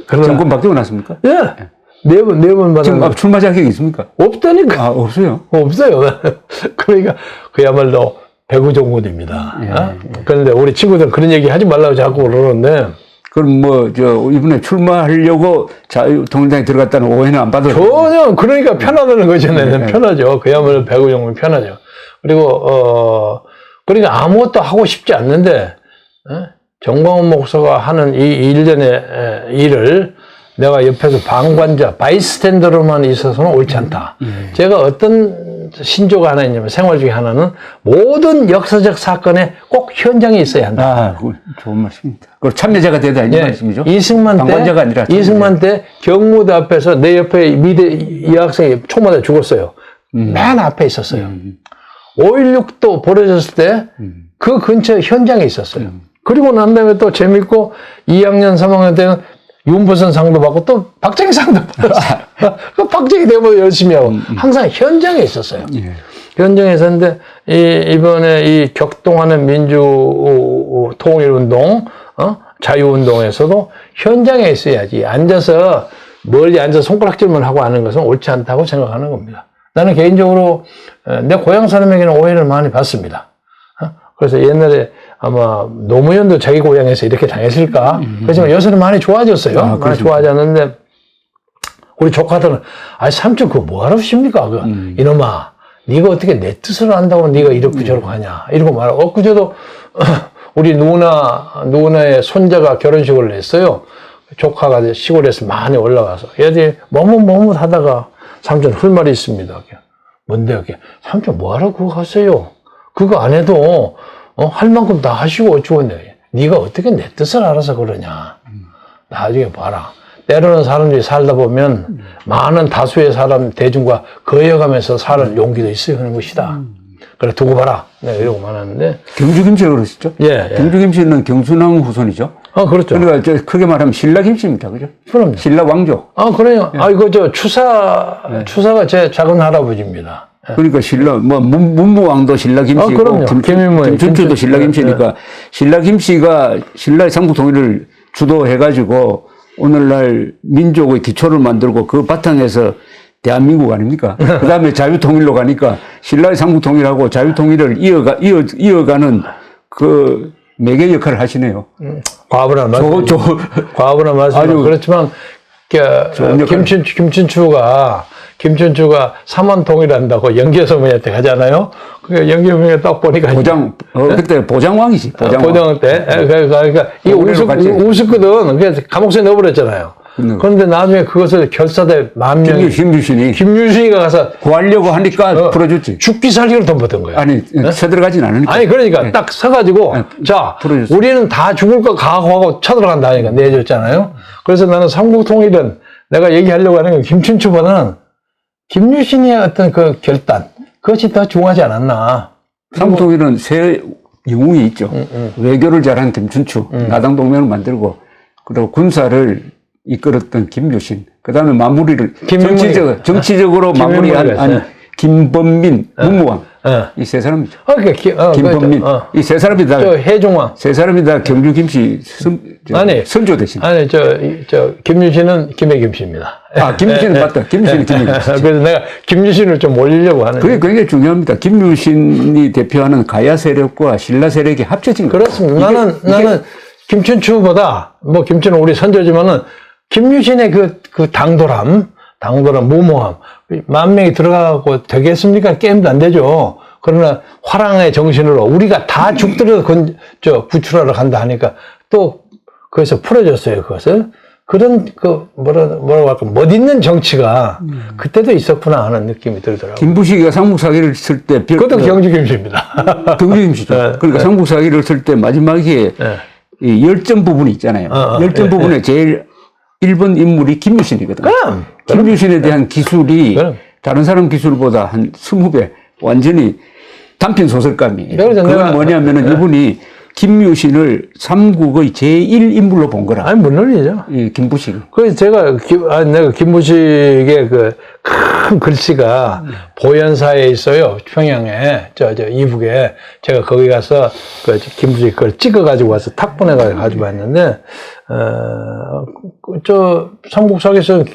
정권 바뀌고 났습니까? 네 번 받았는데. 지금 출마 자격이 있습니까? 없다니까. 없어요? 없어요. 그러니까 그야말로 배구종군입니다. 그런데 우리 친구들은 그런 얘기 하지 말라고 자꾸 그러는데. 그럼 이번에 출마하려고 자유통일당에 들어갔다는 오해는 안 받아요? 전혀, 그러니까 편하다는 거잖아요. 편하죠. 그야말로 배구종군 편하죠. 그리고, 그러니까 아무것도 하고 싶지 않는데, 정광훈 목사가 하는 이 일련의 일을 내가 옆에서 방관자, 바이스탠더로만 있어서는 옳지 않다. 제가 어떤 신조가 하나 있냐면 생활 중에 하나는 모든 역사적 사건에 꼭 현장에 있어야 한다. 좋은 말씀입니다. 그걸 참여자가 되다 이 말씀이죠? 이승만 방관자가 아니라 이승만 때 경무대 앞에서 내 옆에 이 학생이 총 맞아 죽었어요. 맨 앞에 있었어요. 5.16도 벌어졌을 때 그 근처 현장에 있었어요. 그리고 난 다음에 또 재밌고 2학년, 3학년 때는 윤보선 상도 받고 또 박정희 상도 받았어요. 그 박정희 대모 열심히 하고 항상 현장에 있었어요. 현장에 있었는데 이번에 이 격동하는 민주 통일운동, 자유운동에서도 현장에 있어야지 앉아서 멀리 앉아서 손가락질만 하고 하는 것은 옳지 않다고 생각하는 겁니다. 나는 개인적으로 내 고향 사람에게는 오해를 많이 받습니다. 그래서 옛날에 아마 노무현도 자기 고향에서 이렇게 당했을까? 그렇지만 요새는 많이 좋아졌어요. 많이 그렇습니까? 좋아졌는데, 우리 조카들은, 아니, 삼촌, 그거 뭐하러 씁니까? 이놈아, 네가 어떻게 내 뜻을 안다고 네가 이렇게 저렇게 하냐? 이러고 말하고, 엊그제도 우리 누나의 손자가 결혼식을 했어요. 조카가 시골에서 많이 올라가서. 얘들이 머뭇 하다가, 삼촌 할 말이 있습니다. 뭔데요? 삼촌 뭐하러 그거 하세요? 그거 안 해도, 할 만큼 다 하시고 어쩌겠네. 네가 어떻게 내 뜻을 알아서 그러냐. 나중에 봐라. 때로는 사람들이 살다 보면 많은 다수의 사람, 대중과 거여가면서 살 용기도 있어야 하는 것이다. 그래, 두고 봐라. 내가 이러고 말하는데. 경주 김씨가 그러시죠? 예. 경주 김씨는 경순왕 후손이죠? 그렇죠. 그러니까 크게 말하면 신라 김씨입니다. 그죠? 그럼요. 신라 왕조. 그래요. 이거 추사가 제 작은 할아버지입니다. 그러니까 신라, 문무왕도 신라 김씨고, 그럼요. 김춘추도 신라 김씨니까, 신라 김씨가 신라의 삼국 통일을 주도해가지고, 오늘날 민족의 기초를 만들고 그 바탕에서 대한민국 아닙니까? 그 다음에 자유통일로 가니까 신라의 삼국통일하고 자유통일을 이어가는 그 매개 역할을 하시네요. 과분한 말씀. 과분한 말씀. 그렇지만, 김춘추가 삼원통일한다고 영계소문한테 가잖아요. 그 영계소문에 딱 보니까. 그때 보장왕이지. 보장 때. 그러니까 이게 우습거든. 그래서 감옥에 넣어버렸잖아요. 그런데 나중에 그것을 결사대 만 명이. 김유신이가 가서. 구하려고 하니까 풀어줬지. 죽기 살기를 덤볐던 거예요. 아니, 쳐들어가진 않으니까. 아니, 그러니까 딱 서가지고. 자, 풀어줬어. 우리는 다 죽을 거 각오하고 쳐들어간다 하니까 내줬잖아요. 그래서 나는 삼국통일은 내가 얘기하려고 하는 건 김춘추보다는 김유신의 어떤 그 결단, 그것이 더 중요하지 않았나. 삼국통일은 새 영웅이 있죠. 외교를 잘한 김춘추, 나당동맹을 만들고, 그리고 군사를 이끌었던 김유신, 그 다음에 마무리를, 정치적으로 마무리한 김범민, 문무왕. 이 세 사람이죠. 김범민. 이 세 사람이 다. 해종왕. 세 사람이 다 경주 김씨 선조 대신. 김유신은 김해 김씨입니다. 김유신은 맞다. 김유신은 김해 김씨. 그래서 내가 김유신을 좀 올리려고 하는. 그게 굉장히 중요합니다. 김유신이 대표하는 가야 세력과 신라 세력이 합쳐진 거예요. 그렇습니다. 나는 김춘추보다, 김춘은 우리 선조지만은, 김유신의 그 당돌함, 무모함, 만 명이 들어가고 되겠습니까? 게임도 안 되죠. 그러나 화랑의 정신으로 우리가 다 죽들어 구출하러 간다 하니까 또 거기서 풀어줬어요, 그것을. 그런 뭐라고 할까, 멋있는 정치가 그때도 있었구나 하는 느낌이 들더라고요. 김부식이가 삼국사기를 쓸 때. 그것도 경주김씨입니다. 경주김씨죠. 그러니까 삼국사기를 쓸 때 마지막에 이 열전 부분이 있잖아요. 열전 부분에 제일 1번 인물이 김유신이거든. 김유신에 대한 기술이 다른 사람 기술보다 한 20배 완전히 단편 소설감이에요. 그건 뭐냐면은 이분이 김유신을 삼국의 제1인물로 본 거라. 아니, 물론이죠. 김부식. 그래서 내가 김부식의 그 큰 글씨가 보현사에 있어요. 평양에, 이북에. 제가 거기 가서 김부식 그걸 찍어가지고 와서 탁본해가지고 가지고 왔는데, 삼국사기에서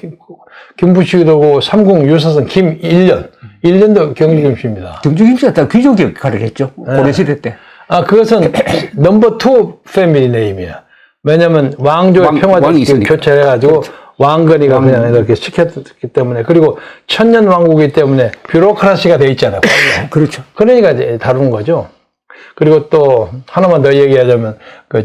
김부식이라고 삼국 유사선 김일년. 1년도 경주김씨입니다. 경주김씨가 다 귀족 역할을 했죠. 고려시대 때. 그것은 넘버 2 패밀리 네임이야. 왜냐면 왕조의 평화를 교체해가지고 왕건이가 그냥 이렇게 시켰기 때문에, 그리고 천년 왕국이기 때문에 뷰로크라시가 돼 있잖아요. 그렇죠. 그러니까 이제 다룬 거죠. 그리고 또 하나만 더 얘기하자면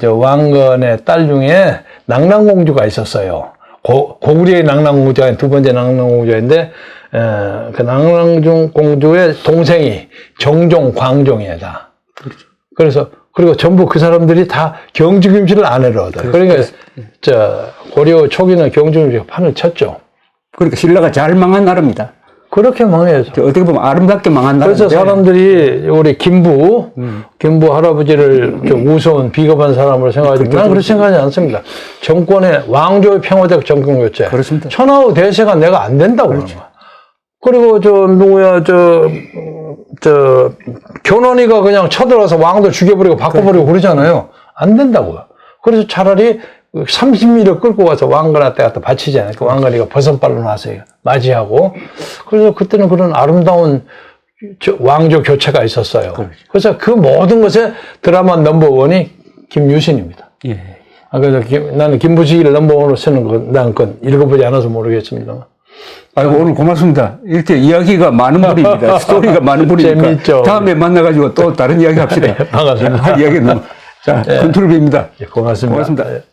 왕건의 딸 중에 낭랑공주가 있었어요. 고구려의 낭랑공주가 두 번째 낭랑공주인데, 그 낭랑공주의 동생이 정종, 광종이다. 그렇죠. 그리고 전부 그 사람들이 다 경주김씨를 아내로 하더라고요. 그러니까 고려 초기는 경주김씨가 판을 쳤죠. 그러니까 신라가 잘 망한 나라입니다. 그렇게 망해야죠. 어떻게 보면 아름답게 망한 나라. 그래서 사람들이 우리 김부 할아버지를 좀 우스운 비겁한 사람으로 생각하지만 나는 그렇게 생각하지 않습니다. 정권의 왕조의 평화적 정권 교체. 그렇습니다. 천하의 대세가 내가 안 된다고 그러는 거야. 그리고 견훤이가 그냥 쳐들어서 왕도 죽여버리고 바꿔버리고 그러잖아요. 안 된다고요. 그래서 차라리 30미를 끌고 가서 왕건한테 갖다 바치잖아요. 그 왕건이가 버선발로 나서 맞이하고. 그래서 그때는 그런 아름다운 왕조 교체가 있었어요. 그렇죠. 그래서 그 모든 것에 드라마 넘버원이 김유신입니다. 예. 그래서 나는 김부식이를 넘버원으로 쓰는 건, 난 그건 읽어보지 않아서 모르겠습니다만. 아이고, 오늘 고맙습니다. 이렇게 이야기가 많은 분입니다. 스토리가 많은 분이니까. 재밌죠. 다음에 만나가지고 또 다른 이야기 합시다. 네, 반갑습니다. 할 이야기는. 자, 네. 컨트롤입니다. 예, 고맙습니다. 고맙습니다. 예.